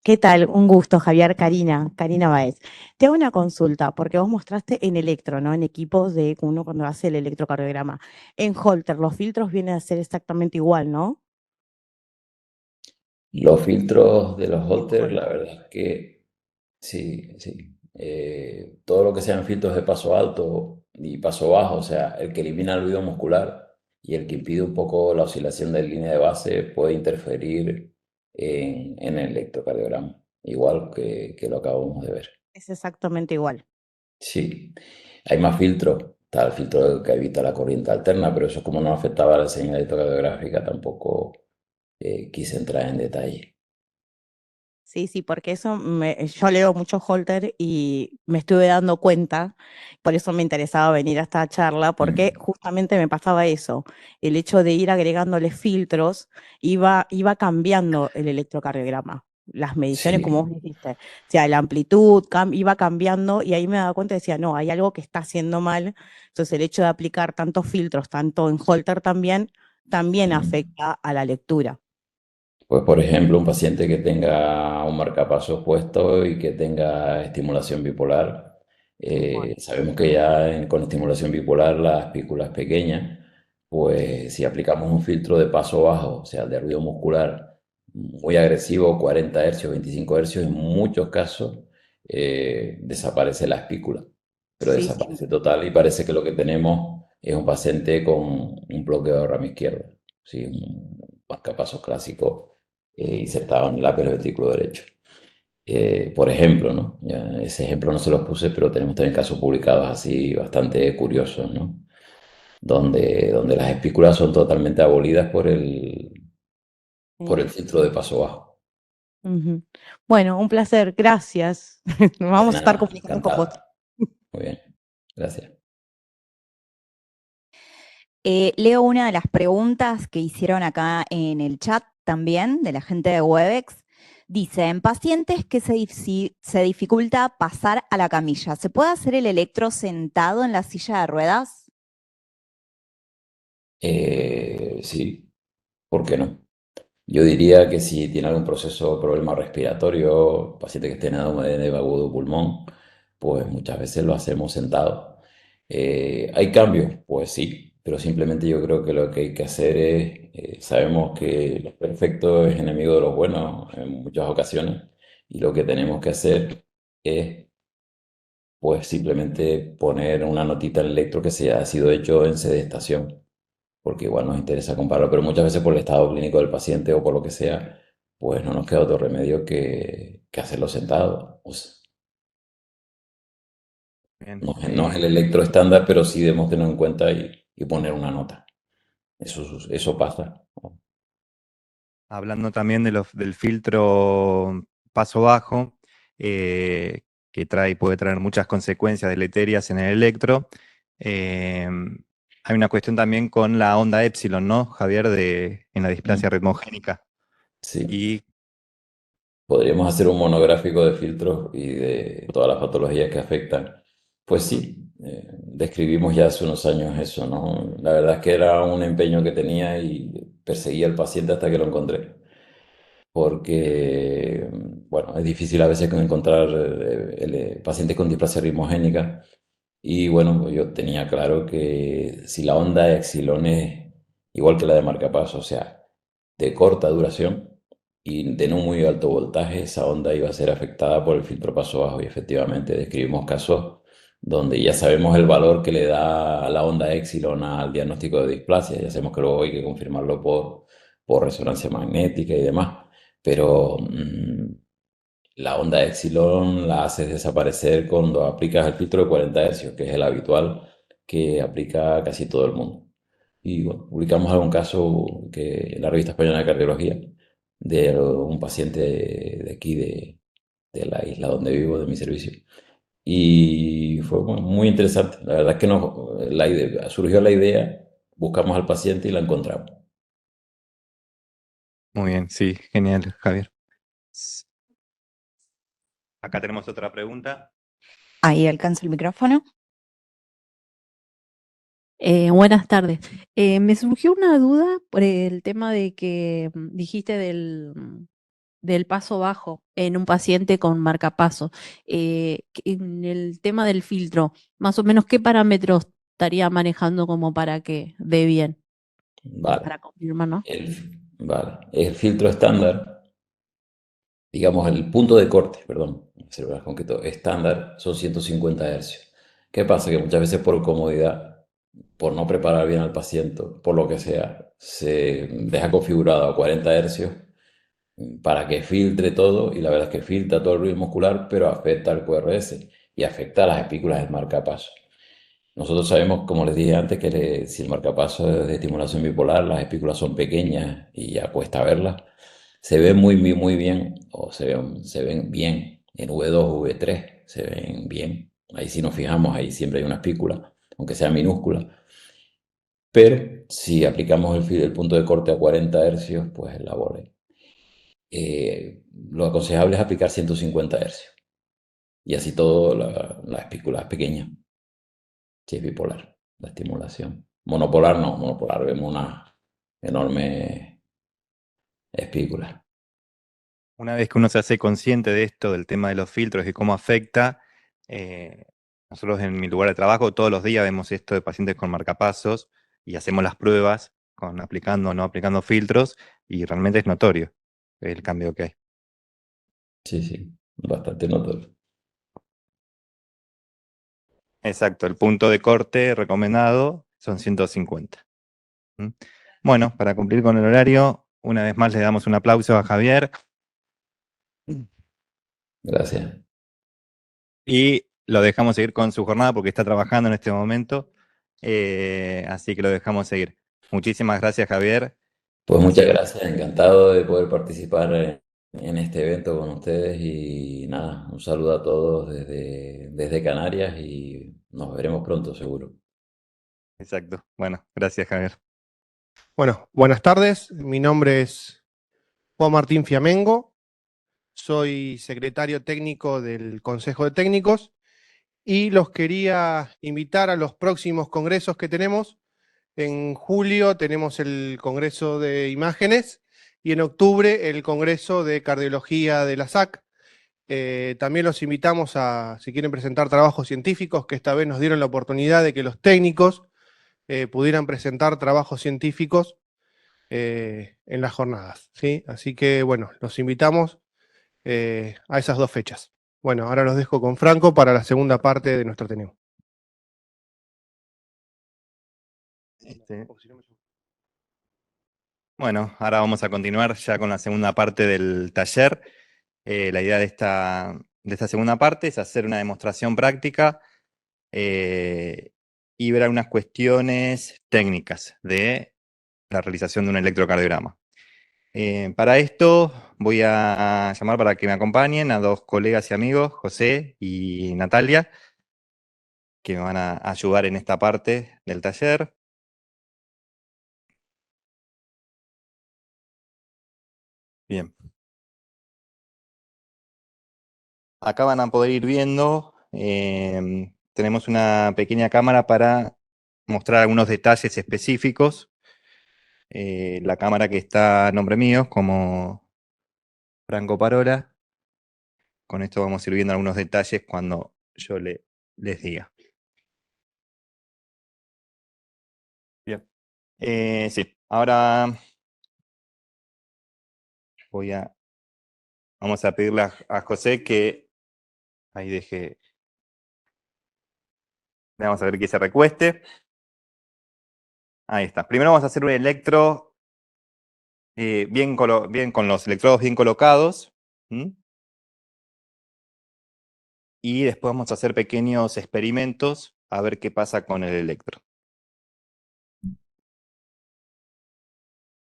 ¿Qué tal? Un gusto, Javier, Karina Báez. Te hago una consulta, porque vos mostraste en electro, ¿no? En equipos de uno cuando hace el electrocardiograma. En Holter, los filtros vienen a ser exactamente igual, ¿no? Los filtros de los En Holter, la Holter. verdad es que sí, sí. Todo lo que sean filtros de paso alto y paso bajo, o sea, el que elimina el ruido muscular y el que impide un poco la oscilación de línea de base puede interferir en el electrocardiograma, igual que lo acabamos de ver. Es exactamente igual. Sí, hay más filtros. Está el filtro que evita la corriente alterna, pero eso como no afectaba a la señal electrocardiográfica, tampoco quise entrar en detalle. Sí, sí, porque yo leo mucho Holter y me estuve dando cuenta, por eso me interesaba venir a esta charla, porque Mm. justamente me pasaba eso, el hecho de ir agregándole filtros iba cambiando el electrocardiograma, las mediciones como vos Sí. dijiste, o sea, la amplitud iba cambiando y ahí me daba cuenta y decía, no, hay algo que está haciendo mal, entonces el hecho de aplicar tantos filtros, tanto en Holter también Mm. afecta a la lectura. Pues, por ejemplo, un paciente que tenga un marcapasos puesto y que tenga estimulación bipolar. Bueno, Sabemos que con estimulación bipolar la espícula es pequeña, pues si aplicamos un filtro de paso bajo, o sea, de ruido muscular muy agresivo, 40 hercios, 25 hercios, en muchos casos desaparece la espícula, pero sí, sí. desaparece total y parece que lo que tenemos es un paciente con un bloqueo de rama izquierda, sí, un marcapasos clásico insertado en el lápiz ventrículo derecho. Por ejemplo, ¿no? Ese ejemplo no se los puse, pero tenemos también casos publicados así bastante curiosos, ¿no? Donde las espículas son totalmente abolidas por el Sí. filtro de paso bajo. Ujú. Bueno, un placer, gracias. Nos De vamos a estar nada, comunicando con vos. encantado. Muy bien, gracias. Leo una de las preguntas que hicieron acá en el chat también de la gente de Webex. Dice, en pacientes que se dificulta pasar a la camilla, ¿se puede hacer el electro sentado en la silla de ruedas? Sí, ¿por qué no? Yo diría que si tiene algún proceso o problema respiratorio, paciente que esté en edema agudo pulmón, pues muchas veces lo hacemos sentado. ¿Hay cambios? Pues sí, pero simplemente yo creo que lo que hay que hacer es, sabemos que lo perfecto es enemigo de lo bueno en muchas ocasiones, y lo que tenemos que hacer es pues simplemente poner una notita en el electro que ha sido hecho en sedestación, porque igual nos interesa compararlo, pero muchas veces por el estado clínico del paciente o por lo que sea, pues no nos queda otro remedio que hacerlo sentado. O sea, Bien. no es el electro estándar, pero sí debemos tener en cuenta y poner una nota. Eso pasa, ¿no? hablando también del filtro paso bajo, que puede traer muchas consecuencias deleterias en el electro. Hay una cuestión también con la onda épsilon, ¿no, Javier, en la displasia ritmogénica? Sí. Y Podríamos hacer un monográfico de filtros y de todas las patologías que afectan. Pues sí, describimos ya hace unos años eso, ¿no? La verdad es que era un empeño que tenía y perseguía al paciente hasta que lo encontré. Porque, bueno, es difícil a veces encontrar pacientes con displasia ritmogénica. Y bueno, pues yo tenía claro que si la onda Epsilon es igual que la de marcapaso, o sea, de corta duración y de no muy alto voltaje, esa onda iba a ser afectada por el filtro paso bajo. Y efectivamente describimos casos donde ya sabemos el valor que le da la onda Epsilon al diagnóstico de displasia. Ya sabemos que luego hay que confirmarlo por resonancia magnética y demás. Pero la onda Epsilon la haces desaparecer cuando aplicas el filtro de 40 hercios, que es el habitual que aplica casi todo el mundo. Y bueno, publicamos algún caso que en la Revista Española de Cardiología de un paciente de aquí, de la isla donde vivo, de mi servicio. Y fue bueno, muy interesante. La verdad es que surgió la idea, buscamos al paciente y la encontramos. muy bien, sí, genial, Javier. Acá tenemos otra pregunta. Ahí alcanza el micrófono. Buenas tardes. Me surgió una duda por el tema de que dijiste del paso bajo en un paciente con marcapaso. En el tema del filtro, más o menos, ¿qué parámetros estaría manejando como para que dé bien? Vale. Para confirmar, ¿no? Vale. El filtro estándar, digamos, el punto de corte, perdón, ser más concreto, estándar son 150 hercios. ¿Qué pasa? Que muchas veces por comodidad, por no preparar bien al paciente, por lo que sea, se deja configurado a 40 hercios para que filtre todo, y la verdad es que filtra todo el ruido muscular, pero afecta al QRS y afecta a las espículas del marcapaso. Nosotros sabemos, como les dije antes, que si el marcapaso es de estimulación bipolar, las espículas son pequeñas y ya cuesta verlas. Se ven muy bien, o se ven bien en V2, V3, se ven bien. Ahí sí nos fijamos, ahí siempre hay una espícula, aunque sea minúscula. Pero si aplicamos el punto de corte a 40 hercios, pues elabore. Lo aconsejable es aplicar 150 hercios. Y así todo la espícula es pequeña, si es bipolar, la estimulación. Monopolar no, monopolar vemos una enorme espícula. Una vez que uno se hace consciente de esto, del tema de los filtros y cómo afecta, nosotros en mi lugar de trabajo todos los días vemos esto de pacientes con marcapasos y hacemos las pruebas con aplicando o no aplicando filtros y realmente es notorio el cambio que hay. Sí, bastante notorio. Exacto, el punto de corte recomendado son 150. ¿Mm? Bueno, para cumplir con el horario, una vez más le damos un aplauso a Javier. Gracias. Y lo dejamos seguir con su jornada porque está trabajando en este momento. Así que lo dejamos seguir. Muchísimas gracias, Javier. Pues Ha muchas sido- gracias, encantado de poder participar en este evento con ustedes y nada, un saludo a todos desde Canarias y nos veremos pronto seguro. Exacto. Bueno, gracias, Javier. Bueno, buenas tardes. Mi nombre es Juan Martín Fiamengo. Soy secretario técnico del Consejo de Técnicos y los quería invitar a los próximos congresos que tenemos. En julio tenemos el Congreso de Imágenes y en octubre el Congreso de Cardiología de la SAC. También los invitamos a, si quieren presentar trabajos científicos, que esta vez nos dieron la oportunidad de que los técnicos pudieran presentar trabajos científicos en las jornadas, ¿sí? Así que, bueno, los invitamos a esas dos fechas. Bueno, ahora los dejo con Franco para la segunda parte de nuestro Ateneo. Bueno, ahora vamos a continuar ya con la segunda parte del taller. La idea de esta segunda parte es hacer una demostración práctica y ver algunas cuestiones técnicas de la realización de un electrocardiograma. Para esto voy a llamar para que me acompañen a dos colegas y amigos, José y Natalia, que me van a ayudar en esta parte del taller. Bien. Acá van a poder ir viendo, tenemos una pequeña cámara para mostrar algunos detalles específicos. La cámara que está a nombre mío, como Franco Parola. Con esto vamos a ir viendo algunos detalles cuando yo les diga. Bien. Sí, ahora vamos a pedirle a José que ahí deje. Le vamos a ver que se recueste. Ahí está. Primero vamos a hacer un electro bien con los electrodos bien colocados. Y después vamos a hacer pequeños experimentos a ver qué pasa con el electro.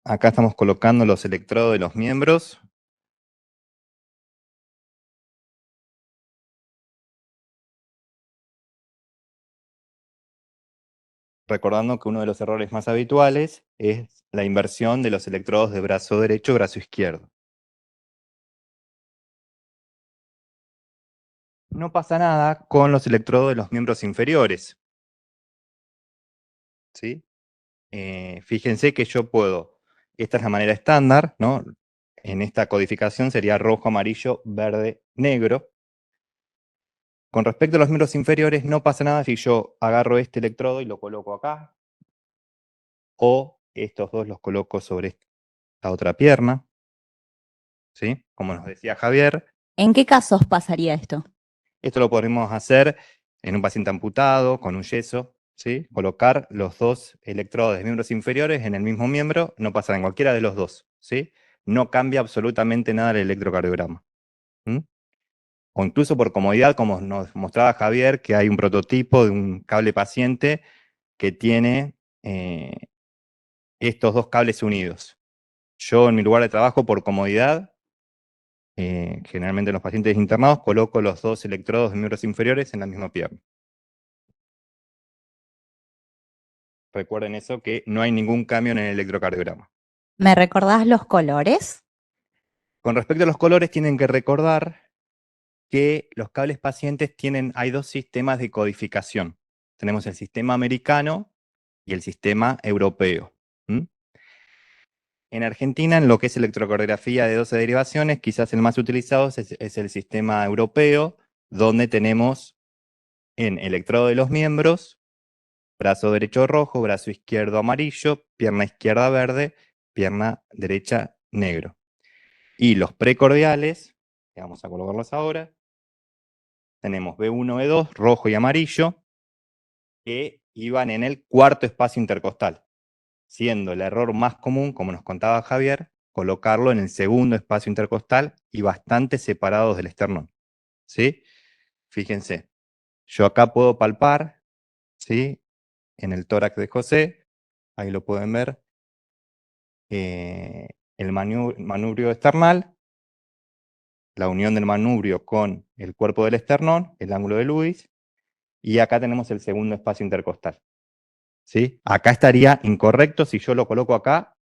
Acá estamos colocando los electrodos de los miembros. Recordando que uno de los errores más habituales es la inversión de los electrodos de brazo derecho y brazo izquierdo. No pasa nada con los electrodos de los miembros inferiores. ¿Sí? Fíjense que yo puedo, esta es la manera estándar, ¿no? En esta codificación sería rojo, amarillo, verde, negro. Con respecto a los miembros inferiores, no pasa nada si yo agarro este electrodo y lo coloco acá, o estos dos los coloco sobre esta otra pierna, ¿sí? Como nos decía Javier, ¿En qué casos pasaría esto? esto lo podemos hacer en un paciente amputado, con un yeso, ¿sí? Colocar los dos electrodos de miembros inferiores en el mismo miembro, no pasará en cualquiera de los dos, ¿sí? No cambia absolutamente nada el electrocardiograma. O incluso por comodidad, como nos mostraba Javier, que hay un prototipo de un cable paciente que tiene estos dos cables unidos. Yo en mi lugar de trabajo, por comodidad, generalmente en los pacientes internados, coloco los dos electrodos de miembros inferiores en la misma pierna. Recuerden eso, que no hay ningún cambio en el electrocardiograma. ¿Me recordás los colores? Con respecto a los colores, tienen que recordar que los cables pacientes hay dos sistemas de codificación. Tenemos el sistema americano y el sistema europeo. En Argentina, en lo que es electrocardiografía de 12 derivaciones, quizás el más utilizado es el sistema europeo, donde tenemos en electrodo de los miembros, brazo derecho rojo, brazo izquierdo amarillo, pierna izquierda verde, pierna derecha negro. Y los precordiales, que vamos a colocarlos ahora, tenemos B1, B2, rojo y amarillo, que iban en el cuarto espacio intercostal, siendo el error más común, como nos contaba Javier, colocarlo en el segundo espacio intercostal y bastante separados del esternón. ¿Sí? Fíjense, yo acá puedo palpar, ¿sí? En el tórax de José, ahí lo pueden ver, el manubrio esternal, la unión del manubrio con el cuerpo del esternón, el ángulo de Lewis, y acá tenemos el segundo espacio intercostal. ¿Sí? Acá estaría incorrecto, si yo lo coloco acá,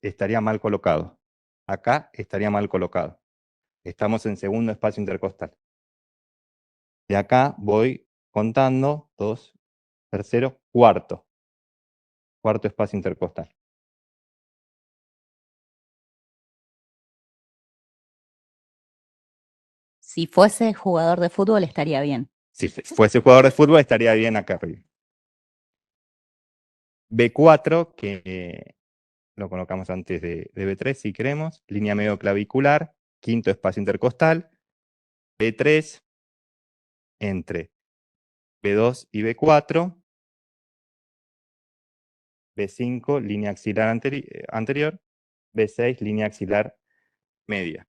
estaría mal colocado. Acá estaría mal colocado. Estamos en segundo espacio intercostal. De acá voy contando, 2, tercero, cuarto. Cuarto espacio intercostal. Si fuese jugador de fútbol estaría bien. Si fuese jugador de fútbol estaría bien acá arriba. B4, que lo colocamos antes de B3 si queremos. Línea medio clavicular, quinto espacio intercostal. B3 entre B2 y B4. B5, línea axilar anterior. B6, línea axilar media.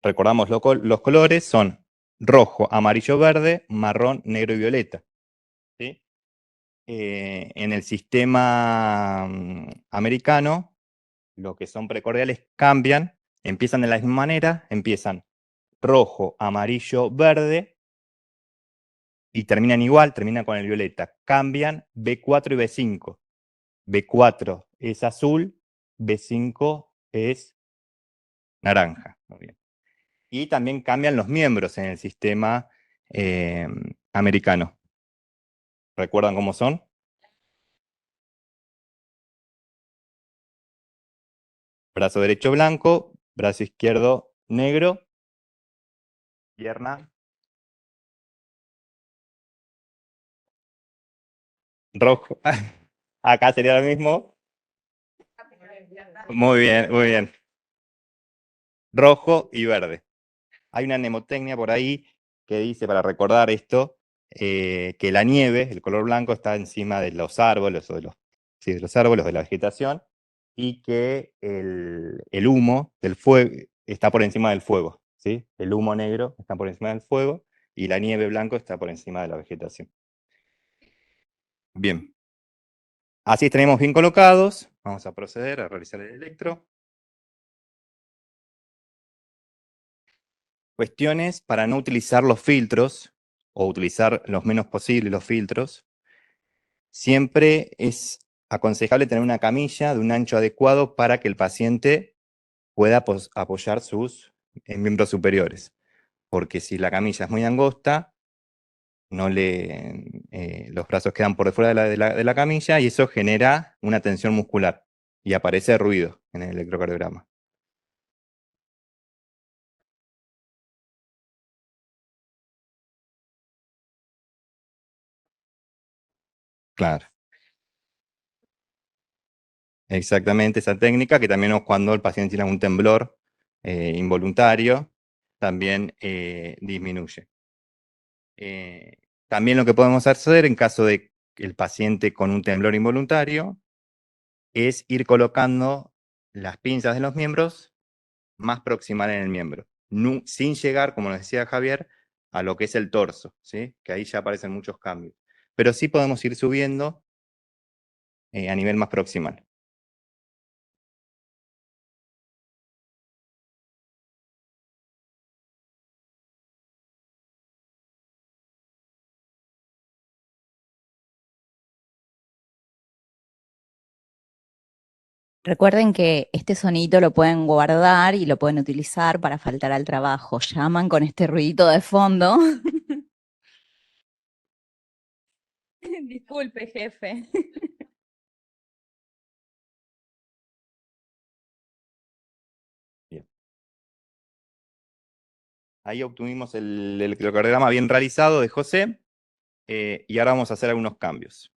Recordamos los colores son rojo, amarillo, verde, marrón, negro y violeta. ¿Sí? En el sistema americano lo que son precordiales cambian, empiezan de la misma manera, empiezan rojo, amarillo, verde, y terminan igual, terminan con el violeta. Cambian B4 y B5. B4 es azul, B5 es naranja. Muy bien. Y también cambian los miembros en el sistema americano. ¿Recuerdan cómo son? Brazo derecho blanco, brazo izquierdo negro, pierna rojo. Acá sería lo mismo. Muy bien, muy bien. Rojo y verde. Hay una mnemotecnia por ahí que dice, para recordar esto, que la nieve, el color blanco, está encima de los árboles, o de los árboles, de la vegetación, y que el humo del fuego está por encima del fuego, ¿sí? El humo negro está por encima del fuego, y la nieve blanco está por encima de la vegetación. Bien. Así tenemos bien colocados. Vamos a proceder a realizar el electro. Cuestiones para no utilizar los filtros, o utilizar los menos posible los filtros. Siempre es aconsejable tener una camilla de un ancho adecuado para que el paciente pueda apoyar sus miembros superiores. Porque si la camilla es muy angosta, los brazos quedan por fuera de la camilla y eso genera una tensión muscular y aparece ruido en el electrocardiograma. Claro. Exactamente esa técnica, que también es cuando el paciente tiene un temblor involuntario, también disminuye. También lo que podemos hacer en caso de que el paciente con un temblor involuntario es ir colocando las pinzas de los miembros más proximal en el miembro, sin llegar, como nos decía Javier, a lo que es el torso, ¿sí? Que ahí ya aparecen muchos cambios. Pero sí podemos ir subiendo a nivel más proximal. Recuerden que este sonido lo pueden guardar y lo pueden utilizar para faltar al trabajo. Llaman con este ruidito de fondo. Disculpe, jefe. Bien. Ahí obtuvimos el electrocardiograma bien realizado de José, y ahora vamos a hacer algunos cambios.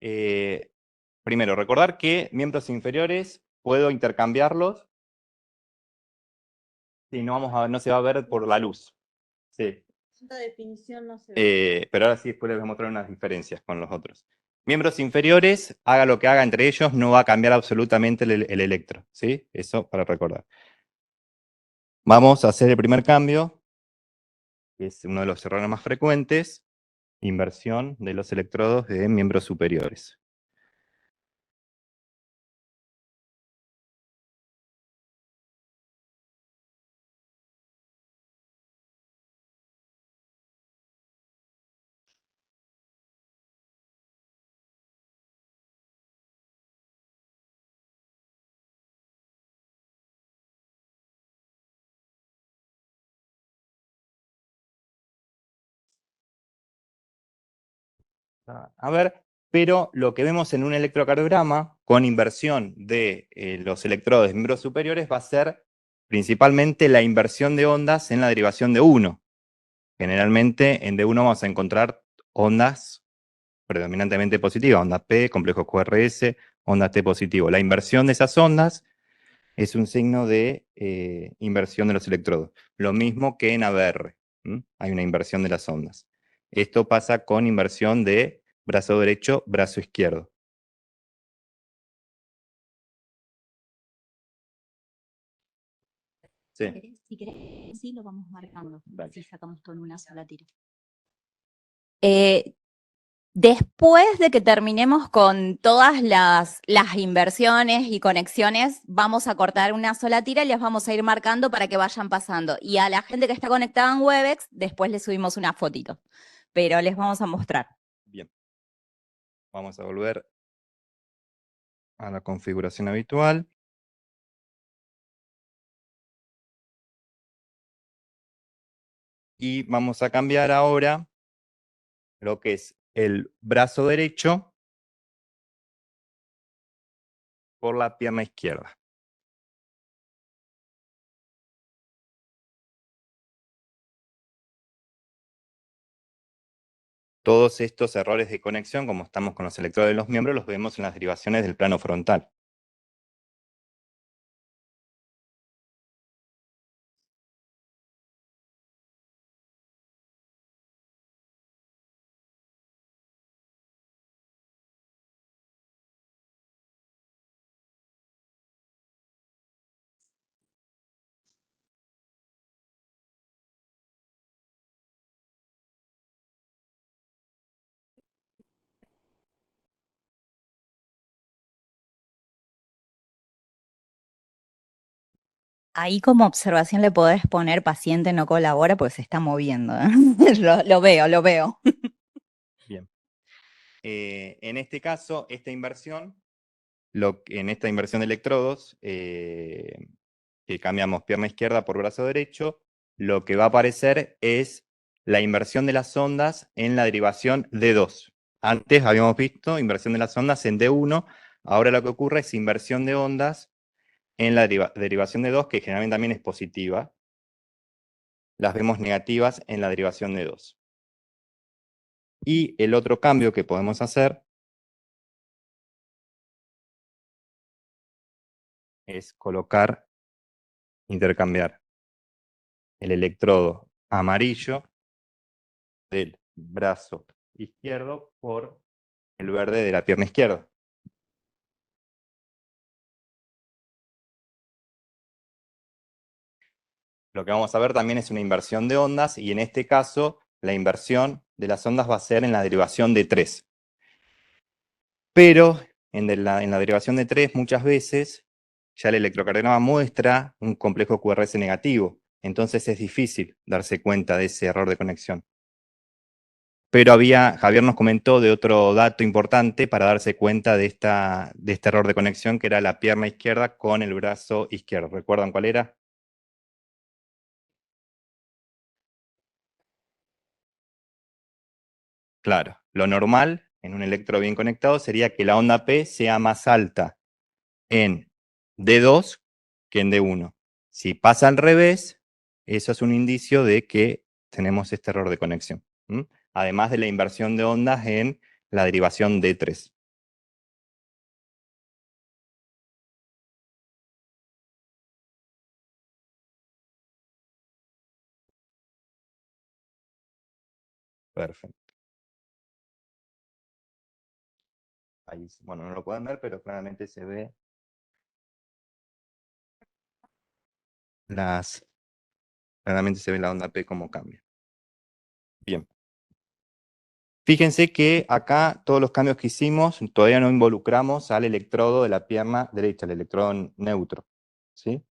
Primero, recordar que miembros inferiores puedo intercambiarlos y no se va a ver por la luz. Sí. Esta definición no se ve. Pero ahora sí, después les voy a mostrar unas diferencias con los otros. Miembros inferiores, haga lo que haga entre ellos, no va a cambiar absolutamente el electro, ¿sí? Eso para recordar. Vamos a hacer el primer cambio, que es uno de los errores más frecuentes, inversión de los electrodos de miembros superiores. A ver, pero lo que vemos en un electrocardiograma con inversión de los electrodos de miembros superiores va a ser principalmente la inversión de ondas en la derivación de 1. Generalmente en D1 vamos a encontrar ondas predominantemente positivas, onda P, complejo QRS, onda T positivo. La inversión de esas ondas es un signo de inversión de los electrodos. Lo mismo que en ABR, hay una inversión de las ondas. Esto pasa con inversión de brazo derecho, brazo izquierdo. Sí. Si querés, sí, lo vamos marcando. Dale. Así sacamos todo en una sola tira. Después de que terminemos con todas las inversiones y conexiones, vamos a cortar una sola tira y les vamos a ir marcando para que vayan pasando. Y a la gente que está conectada en Webex, después les subimos una fotito, pero les vamos a mostrar. Bien. Vamos a volver a la configuración habitual. Y vamos a cambiar ahora lo que es el brazo derecho por la pierna izquierda. Todos estos errores de conexión, como estamos con los electrodos de los miembros, los vemos en las derivaciones del plano frontal. Ahí como observación le podés poner paciente no colabora porque se está moviendo. ¿Eh? Lo veo, lo veo. Bien. En este caso, en esta inversión de electrodos, que cambiamos pierna izquierda por brazo derecho, lo que va a aparecer es la inversión de las ondas en la derivación D2. Antes habíamos visto inversión de las ondas en D1, ahora lo que ocurre es inversión de ondas en la derivación de 2, que generalmente también es positiva. Las vemos negativas en la derivación de 2. Y el otro cambio que podemos hacer es intercambiar el electrodo amarillo del brazo izquierdo por el verde de la pierna izquierda. Lo que vamos a ver también es una inversión de ondas, y en este caso la inversión de las ondas va a ser en la derivación de 3. Pero en la derivación de 3 muchas veces ya el electrocardiograma muestra un complejo QRS negativo, entonces es difícil darse cuenta de ese error de conexión. Pero Javier nos comentó de otro dato importante para darse cuenta de este error de conexión, que era la pierna izquierda con el brazo izquierdo. ¿Recuerdan cuál era? Claro, lo normal en un electrodo bien conectado sería que la onda P sea más alta en D2 que en D1. Si pasa al revés, eso es un indicio de que tenemos este error de conexión. Además de la inversión de ondas en la derivación D3. Perfecto. Ahí, bueno, no lo pueden ver, pero claramente se ve claramente se ve la onda P como cambia. Bien. Fíjense que acá todos los cambios que hicimos todavía no involucramos al electrodo de la pierna derecha, el electrodo neutro. ¿Sí?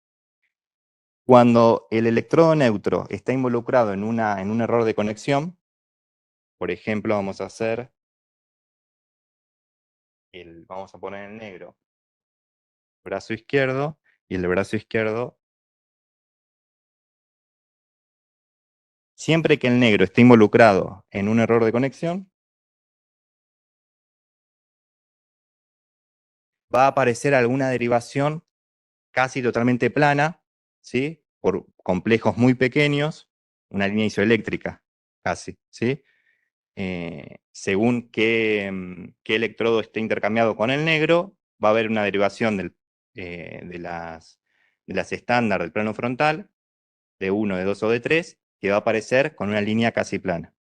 Cuando el electrodo neutro está involucrado en un error de conexión, por ejemplo, vamos a poner en negro brazo izquierdo, y el brazo izquierdo, siempre que el negro esté involucrado en un error de conexión, va a aparecer alguna derivación casi totalmente plana, ¿sí? Por complejos muy pequeños, una línea isoeléctrica, casi, ¿sí? Según qué electrodo esté intercambiado con el negro, va a haber una derivación de las estándar del plano frontal, de 1, de 2 o de 3, que va a aparecer con una línea casi plana.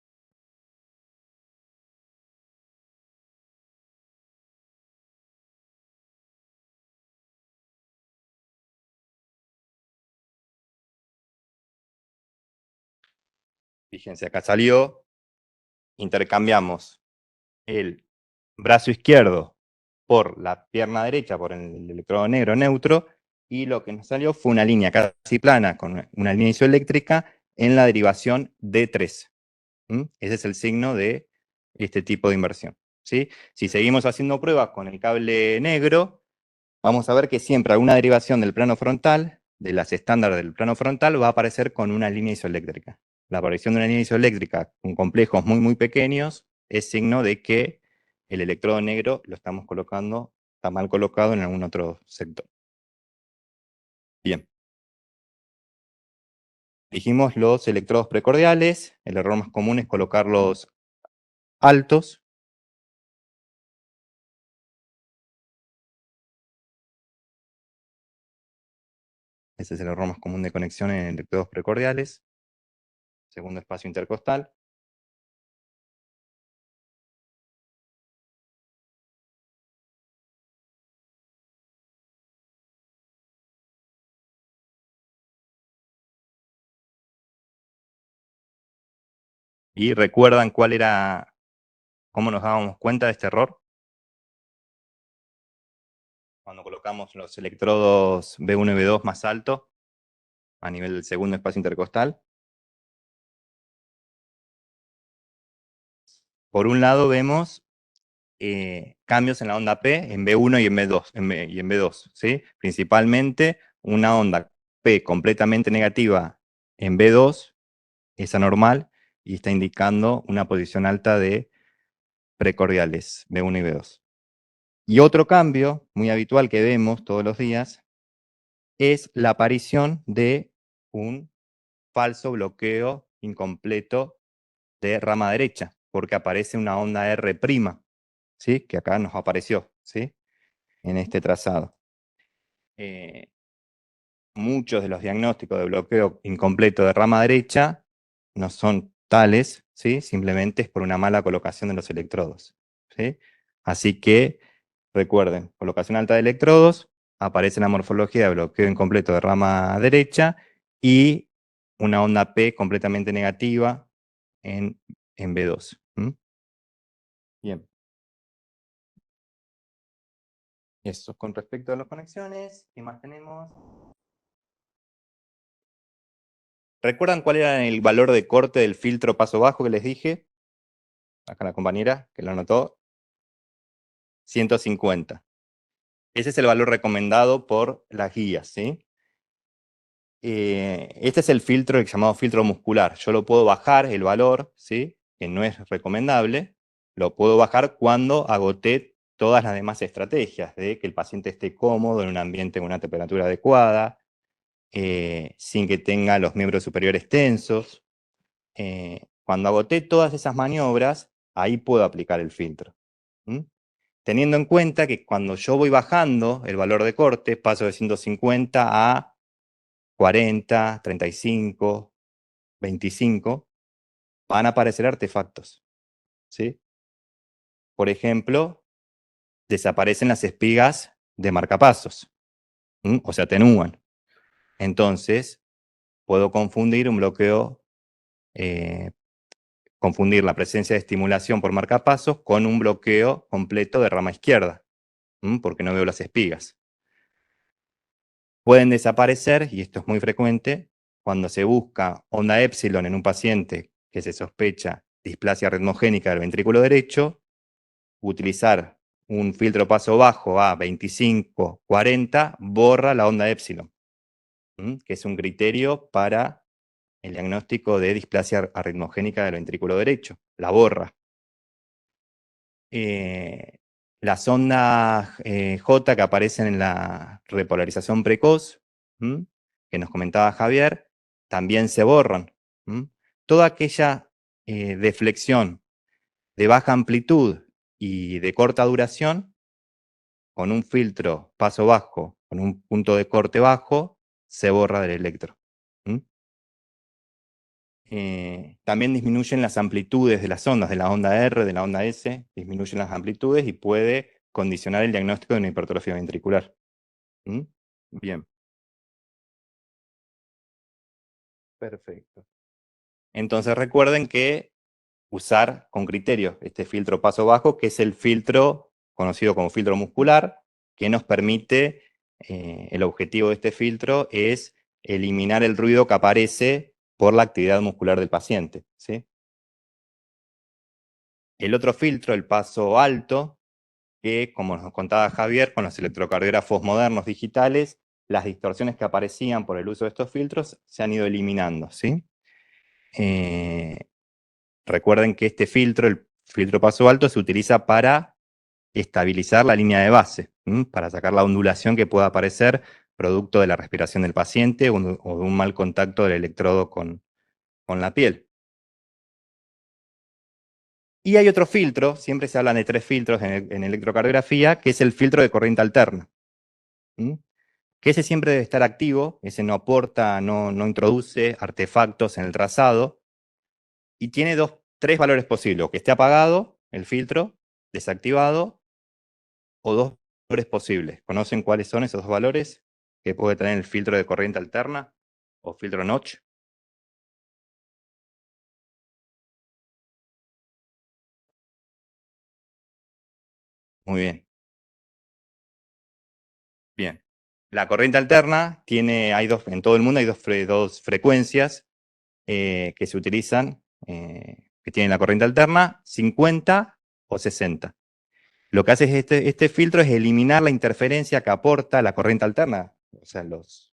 Fíjense, acá salió, intercambiamos el brazo izquierdo por la pierna derecha, por el electrodo negro neutro, y lo que nos salió fue una línea casi plana con una línea isoeléctrica en la derivación D3. Ese es el signo de este tipo de inversión, ¿sí? Si seguimos haciendo pruebas con el cable negro, vamos a ver que siempre alguna derivación del plano frontal, de las estándar del plano frontal, va a aparecer con una línea isoeléctrica. La aparición de una línea isoeléctrica con complejos muy, muy pequeños es signo de que el electrodo negro lo estamos colocando, está mal colocado en algún otro sector. Bien. Dijimos los electrodos precordiales, el error más común es colocarlos altos. Ese es el error más común de conexión en electrodos precordiales. Segundo espacio intercostal. Y recuerdan cómo nos dábamos cuenta de este error. Cuando colocamos los electrodos B1 y B2 más alto, a nivel del segundo espacio intercostal. Por un lado vemos cambios en la onda P en B1 y en B2, ¿sí? Principalmente una onda P completamente negativa en B2 es anormal y está indicando una posición alta de precordiales, B1 y B2. Y otro cambio muy habitual que vemos todos los días es la aparición de un falso bloqueo incompleto de rama derecha, porque aparece una onda R', ¿sí? Que acá nos apareció, ¿sí? En este trazado. Muchos de los diagnósticos de bloqueo incompleto de rama derecha no son tales, ¿sí? Simplemente es por una mala colocación de los electrodos, ¿sí? Así que recuerden, colocación alta de electrodos, aparece la morfología de bloqueo incompleto de rama derecha y una onda P completamente negativa en B2. Bien. Eso con respecto a las conexiones. ¿Qué más tenemos? ¿Recuerdan cuál era el valor de corte del filtro paso bajo que les dije? Acá la compañera que lo anotó. 150. Ese es el valor recomendado por las guías, ¿sí? Este es el filtro llamado filtro muscular. Yo lo puedo bajar el valor, ¿sí? Que no es recomendable. Lo puedo bajar cuando agoté todas las demás estrategias de que el paciente esté cómodo en un ambiente con una temperatura adecuada, sin que tenga los miembros superiores tensos. Cuando agoté todas esas maniobras, ahí puedo aplicar el filtro. Teniendo en cuenta que cuando yo voy bajando el valor de corte, paso de 150 a 40, 35, 25, van a aparecer artefactos, ¿sí? Por ejemplo, desaparecen las espigas de marcapasos, o se atenúan. Entonces, puedo confundir un bloqueo, confundir la presencia de estimulación por marcapasos con un bloqueo completo de rama izquierda, porque no veo las espigas. Pueden desaparecer, y esto es muy frecuente, cuando se busca onda épsilon en un paciente que se sospecha displasia ritmogénica del ventrículo derecho, utilizar un filtro paso bajo a 25, 40, borra la onda épsilon, que es un criterio para el diagnóstico de displasia arritmogénica del ventrículo derecho, la borra. Las ondas J que aparecen en la repolarización precoz, que nos comentaba Javier, también se borran. Toda aquella deflexión de baja amplitud y de corta duración, con un filtro paso bajo, con un punto de corte bajo, se borra del electro. También disminuyen las amplitudes de las ondas, de la onda R, de la onda S, disminuyen las amplitudes y puede condicionar el diagnóstico de una hipertrofia ventricular. Bien. Perfecto. Entonces recuerden que usar con criterio este filtro paso bajo, que es el filtro conocido como filtro muscular, que nos permite, el objetivo de este filtro es eliminar el ruido que aparece por la actividad muscular del paciente, ¿sí? El otro filtro, el paso alto, que como nos contaba Javier, con los electrocardiógrafos modernos digitales, las distorsiones que aparecían por el uso de estos filtros se han ido eliminando, ¿sí? Recuerden que este filtro, el filtro paso alto, se utiliza para estabilizar la línea de base, para sacar la ondulación que pueda aparecer producto de la respiración del paciente o de un mal contacto del electrodo con la piel. Y hay otro filtro, siempre se hablan de 3 filtros en electrocardiografía, que es el filtro de corriente alterna. Que ese siempre debe estar activo, ese no aporta, no introduce artefactos en el trazado, y tiene 3 valores posibles, o que esté apagado el filtro, desactivado, o 2 valores posibles. ¿Conocen cuáles son esos 2 valores que puede tener el filtro de corriente alterna o filtro notch? Muy bien. Bien. La corriente alterna en todo el mundo hay dos frecuencias que se utilizan, que tienen la corriente alterna, 50 o 60. Lo que hace este filtro es eliminar la interferencia que aporta la corriente alterna, o sea, los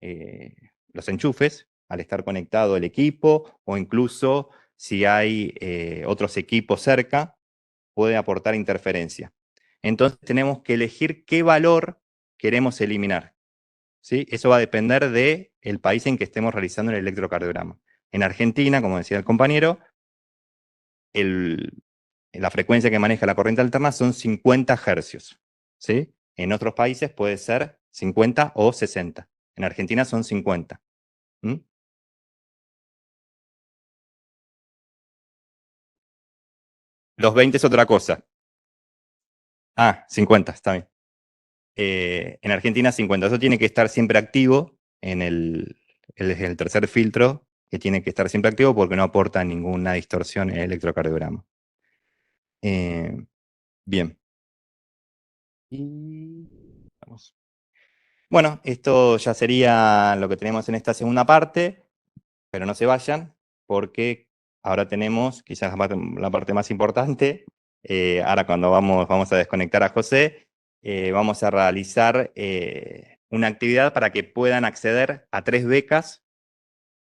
enchufes, al estar conectado el equipo, o incluso si hay otros equipos cerca, puede aportar interferencia. Entonces tenemos que elegir qué valor queremos eliminar, ¿sí? Eso va a depender del país en que estemos realizando el electrocardiograma. En Argentina, como decía el compañero, la frecuencia que maneja la corriente alterna son 50 hercios, ¿sí? En otros países puede ser 50 o 60. En Argentina son 50. Los 20 es otra cosa. 50, está bien. En Argentina 50. Eso tiene que estar siempre activo en el tercer filtro, que tiene que estar siempre activo porque no aporta ninguna distorsión en el electrocardiograma. Bien. Y vamos. Bueno, esto ya sería lo que tenemos en esta segunda parte, pero no se vayan, porque ahora tenemos quizás la parte más importante. Ahora cuando vamos a desconectar a José, vamos a realizar una actividad para que puedan acceder a 3 becas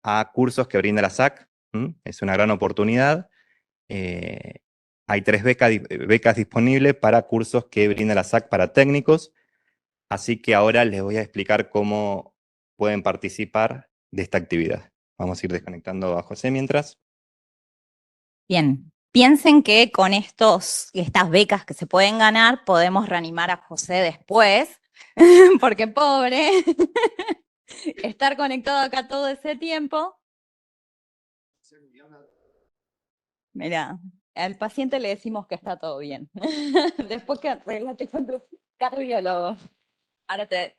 a cursos que brinda la SAC. Es una gran oportunidad. Hay 3 becas disponibles para cursos que brinda la SAC para técnicos. Así que ahora les voy a explicar cómo pueden participar de esta actividad. Vamos a ir desconectando a José mientras. Bien, piensen que con estas becas que se pueden ganar, podemos reanimar a José después, porque pobre, estar conectado acá todo ese tiempo. Mira, al paciente le decimos que está todo bien. Después que arreglate con tu cardiólogo. Ahora te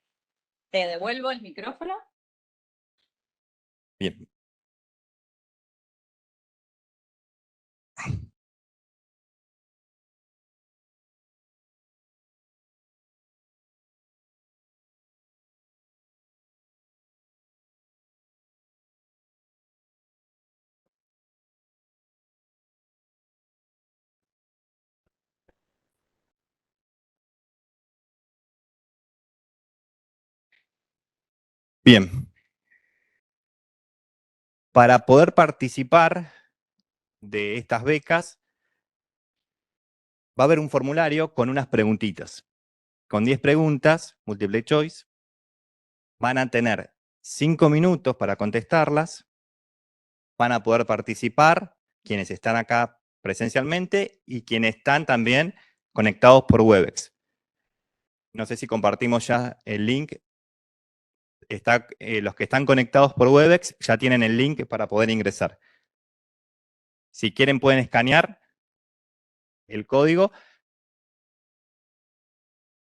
devuelvo el micrófono. Bien. Bien. Para poder participar de estas becas, va a haber un formulario con unas preguntitas. Con 10 preguntas, multiple choice. Van a tener 5 minutos para contestarlas. Van a poder participar quienes están acá presencialmente y quienes están también conectados por Webex. No sé si compartimos ya el link. Los que están conectados por Webex ya tienen el link para poder ingresar. Si quieren pueden escanear el código.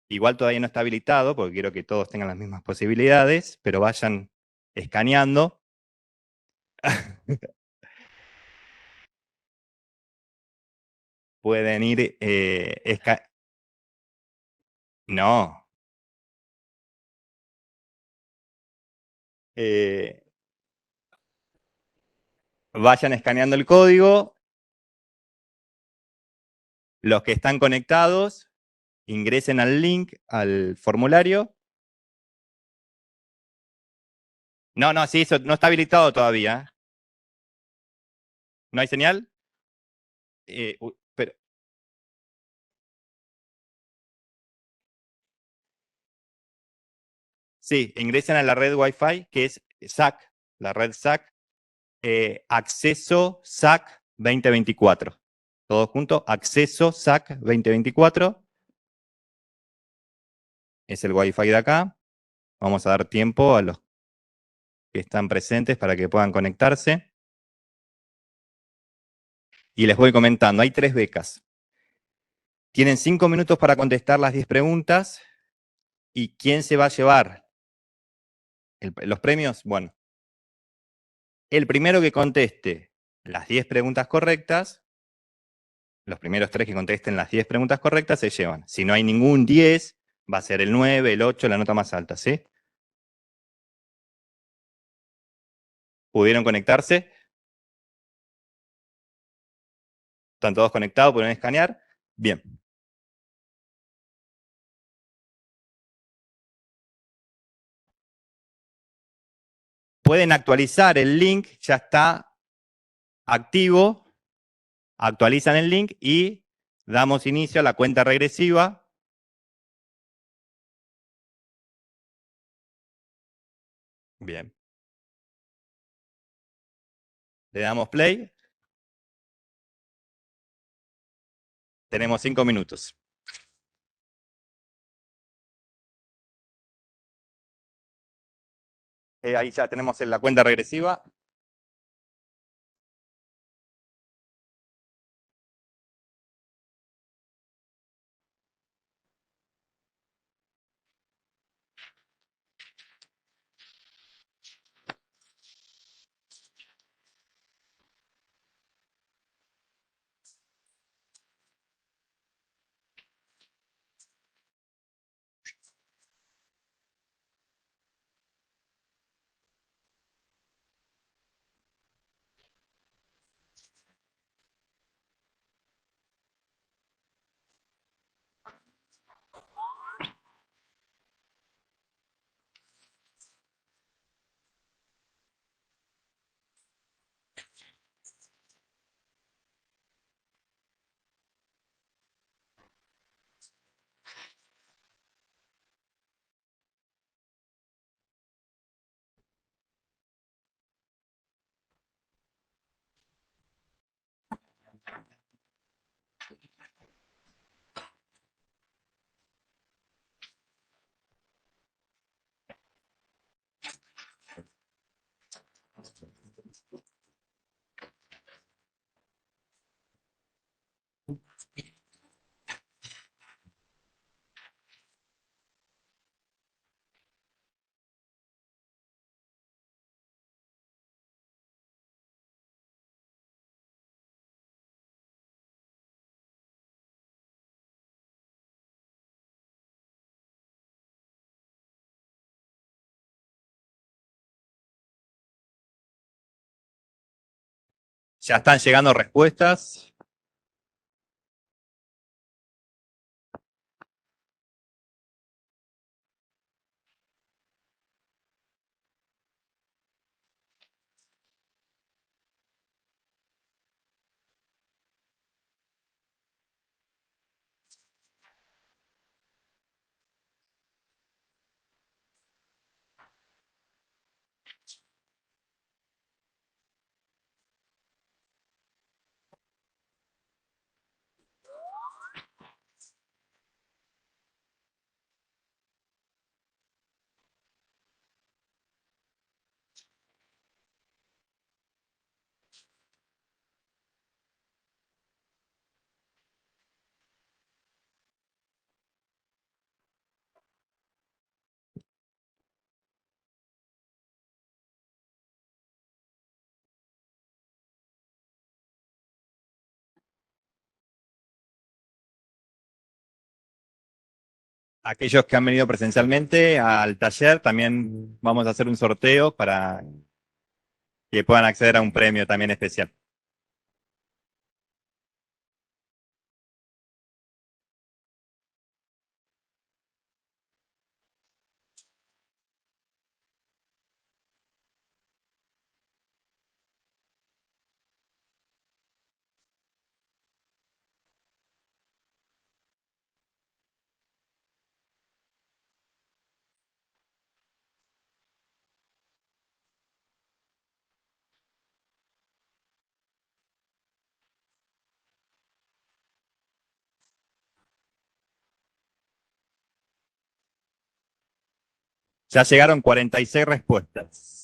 Igual todavía no está habilitado porque quiero que todos tengan las mismas posibilidades, pero vayan escaneando. pueden ir... No. Vayan escaneando el código. Los que están conectados, ingresen al link, al formulario. No, no, sí, eso no está habilitado todavía. ¿No hay señal? Pero, sí, ingresen a la red Wi-Fi, que es SAC, la red SAC, acceso SAC 2024. Todo junto, acceso SAC 2024. Es el Wi-Fi de acá. Vamos a dar tiempo a los que están presentes para que puedan conectarse. Y les voy comentando, hay 3 becas. Tienen 5 minutos para contestar las 10 preguntas. ¿Y quién se va a llevar los premios? Bueno, el primero que conteste las 10 preguntas correctas, los primeros 3 que contesten las 10 preguntas correctas se llevan. Si no hay ningún 10, va a ser el 9, el 8, la nota más alta, ¿sí? ¿Pudieron conectarse? ¿Están todos conectados? ¿Pueden escanear? Bien. Pueden actualizar el link, ya está activo. Actualizan el link y damos inicio a la cuenta regresiva. Bien. Le damos play. Tenemos 5 minutos. Ahí ya tenemos la cuenta regresiva. Ya están llegando respuestas. aquellos que han venido presencialmente al taller, también vamos a hacer un sorteo para que puedan acceder a un premio también especial. Ya llegaron 46 respuestas.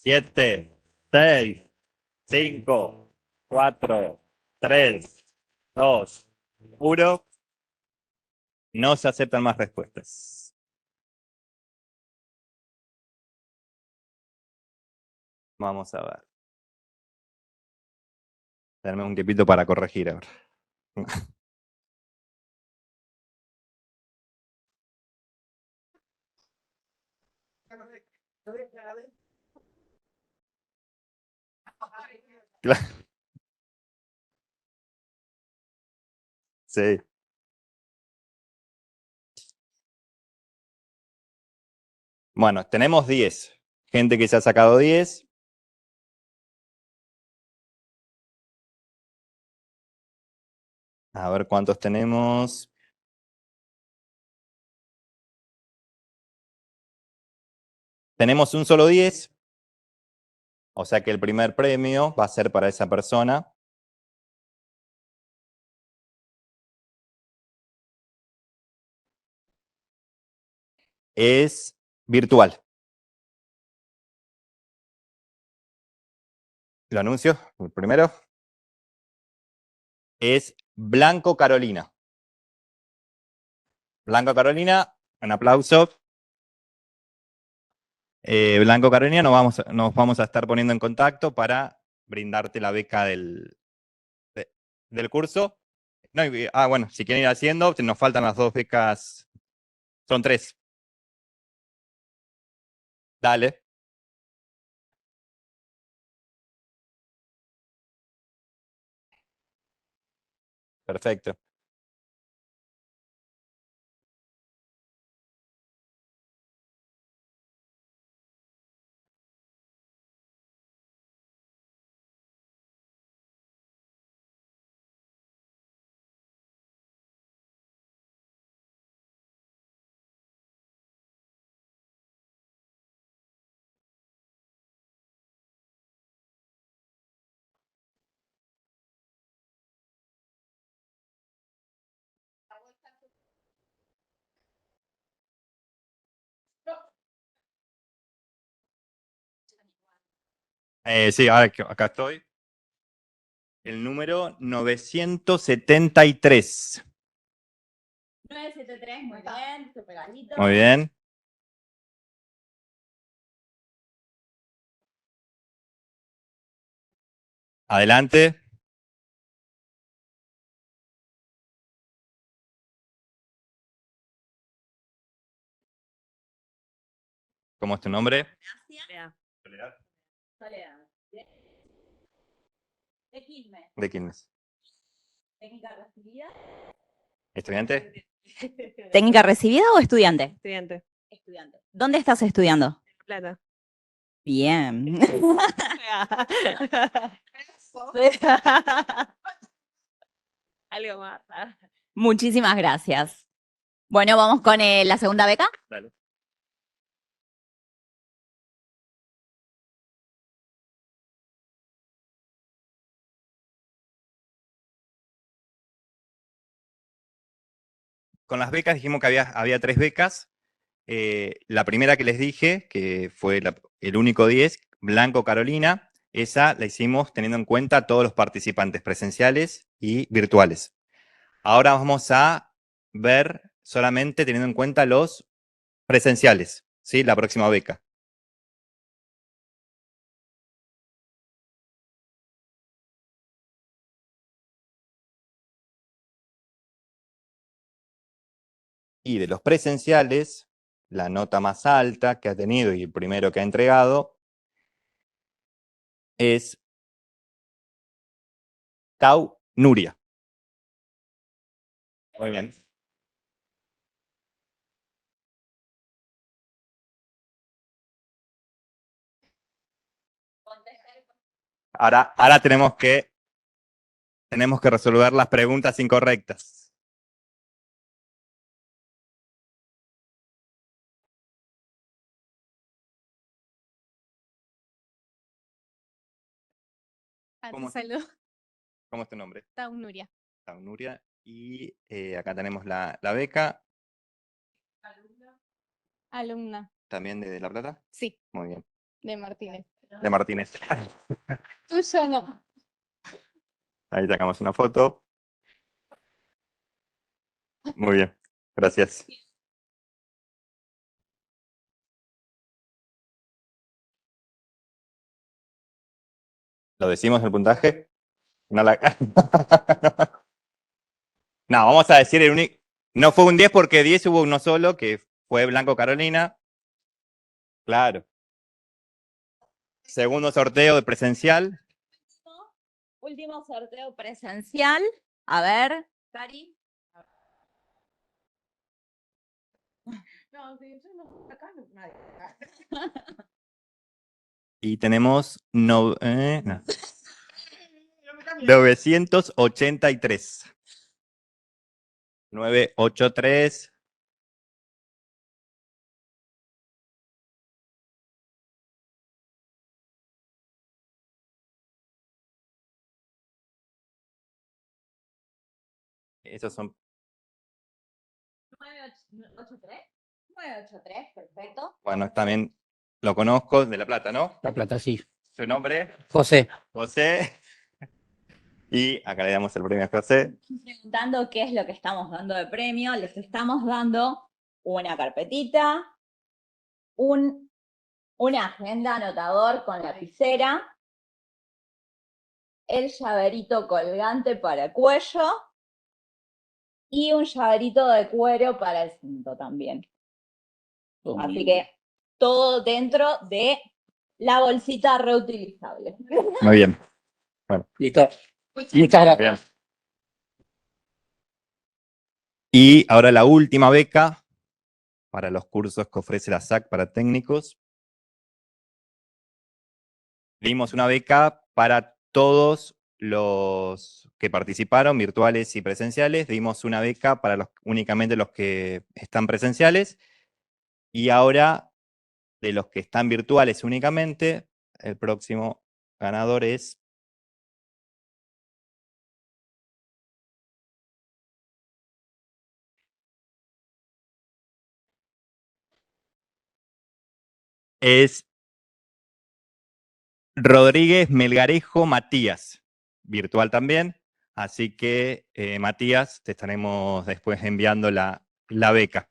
Siete, 6, 5, 4, 3, 2, 1. No se aceptan más respuestas. Vamos a ver. Darme un tiempito para corregir ahora. Sí. Bueno, tenemos 10. Gente que se ha sacado 10. A ver cuántos tenemos. Tenemos un solo 10. O sea que el primer premio va a ser para esa persona. Es virtual. Lo anuncio, el primero. Es Blanco Carolina. Blanco Carolina, un aplauso. Blanco Carolina, nos vamos a estar poniendo en contacto para brindarte la beca del curso. No, bueno, si quieren ir haciendo, nos faltan las 2 becas. Son 3. Dale. Perfecto. Sí, ahora acá estoy. El número 973. 973, muy bien, tu pegadito. Muy bien. Adelante. ¿Cómo es tu nombre? Gracias. Soledad. De Quilmes. ¿De quién es? Técnica recibida. ¿Estudiante? ¿Técnica recibida o estudiante? Estudiante. Estudiante. ¿Dónde estás estudiando? Plata. Bien. Algo más. Muchísimas gracias. Bueno, vamos con la segunda beca. Dale. Con las becas dijimos que había 3 becas. La primera que les dije, que fue el único 10, Blanco Carolina, esa la hicimos teniendo en cuenta todos los participantes presenciales y virtuales. Ahora vamos a ver solamente teniendo en cuenta los presenciales, ¿sí? La próxima beca. Y de los presenciales, la nota más alta que ha tenido y el primero que ha entregado es Tau Nuria. Muy bien. Ahora tenemos que resolver las preguntas incorrectas. ¿Cómo? Saludos, ¿Cómo es tu nombre? Tau Nuria. Tau Nuria. Y acá tenemos la beca, Alumna, también de La Plata. sí, Muy bien. de Martínez. De Martínez. Tuyo no. Ahí sacamos una foto. Muy bien. Gracias. ¿Lo decimos el puntaje? No, no, vamos a decir el único. No fue un 10 porque 10 hubo uno solo, que fue Blanco Carolina. Claro. Segundo sorteo de presencial. Último sorteo presencial. A ver, Cari. No, sí, yo no, acá no, nadie. Y tenemos 983. 983. Esos son. 983. 983, perfecto. Bueno, también lo conozco, de La Plata, ¿no? La Plata, sí. ¿Su nombre? José, José. Y acá le damos el premio a José. Preguntando qué es lo que estamos dando de premio, les estamos dando una carpetita, una agenda anotador con lapicera, el llaverito colgante para el cuello y un llaverito de cuero para el cinto también. Así que todo dentro de la bolsita reutilizable. Muy bien. listo. Muchas gracias. Bien. Y ahora la última beca para los cursos que ofrece la SAC para técnicos. Dimos una beca para todos los que participaron, virtuales y presenciales. Dimos una beca para únicamente los que están presenciales. Y ahora, de los que están virtuales únicamente, el próximo ganador es Rodríguez Melgarejo Matías, virtual también. Así que, Matías, te estaremos después enviando la beca.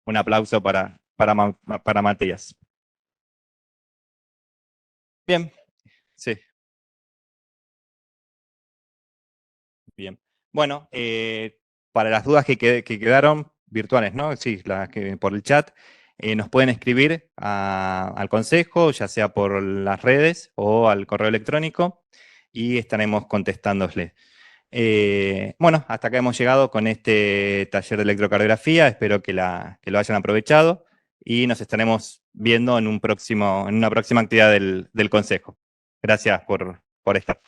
Un aplauso para Matías. Bien, sí. Bien. Bueno, para las dudas que quedaron virtuales, ¿no? Sí, las que por el chat, nos pueden escribir al consejo, ya sea por las redes o al correo electrónico, y estaremos contestándoles. Bueno, hasta acá hemos llegado con este taller de electrocardiografía. Espero que lo hayan aprovechado y nos estaremos viendo en una próxima actividad del Consejo. Gracias por estar.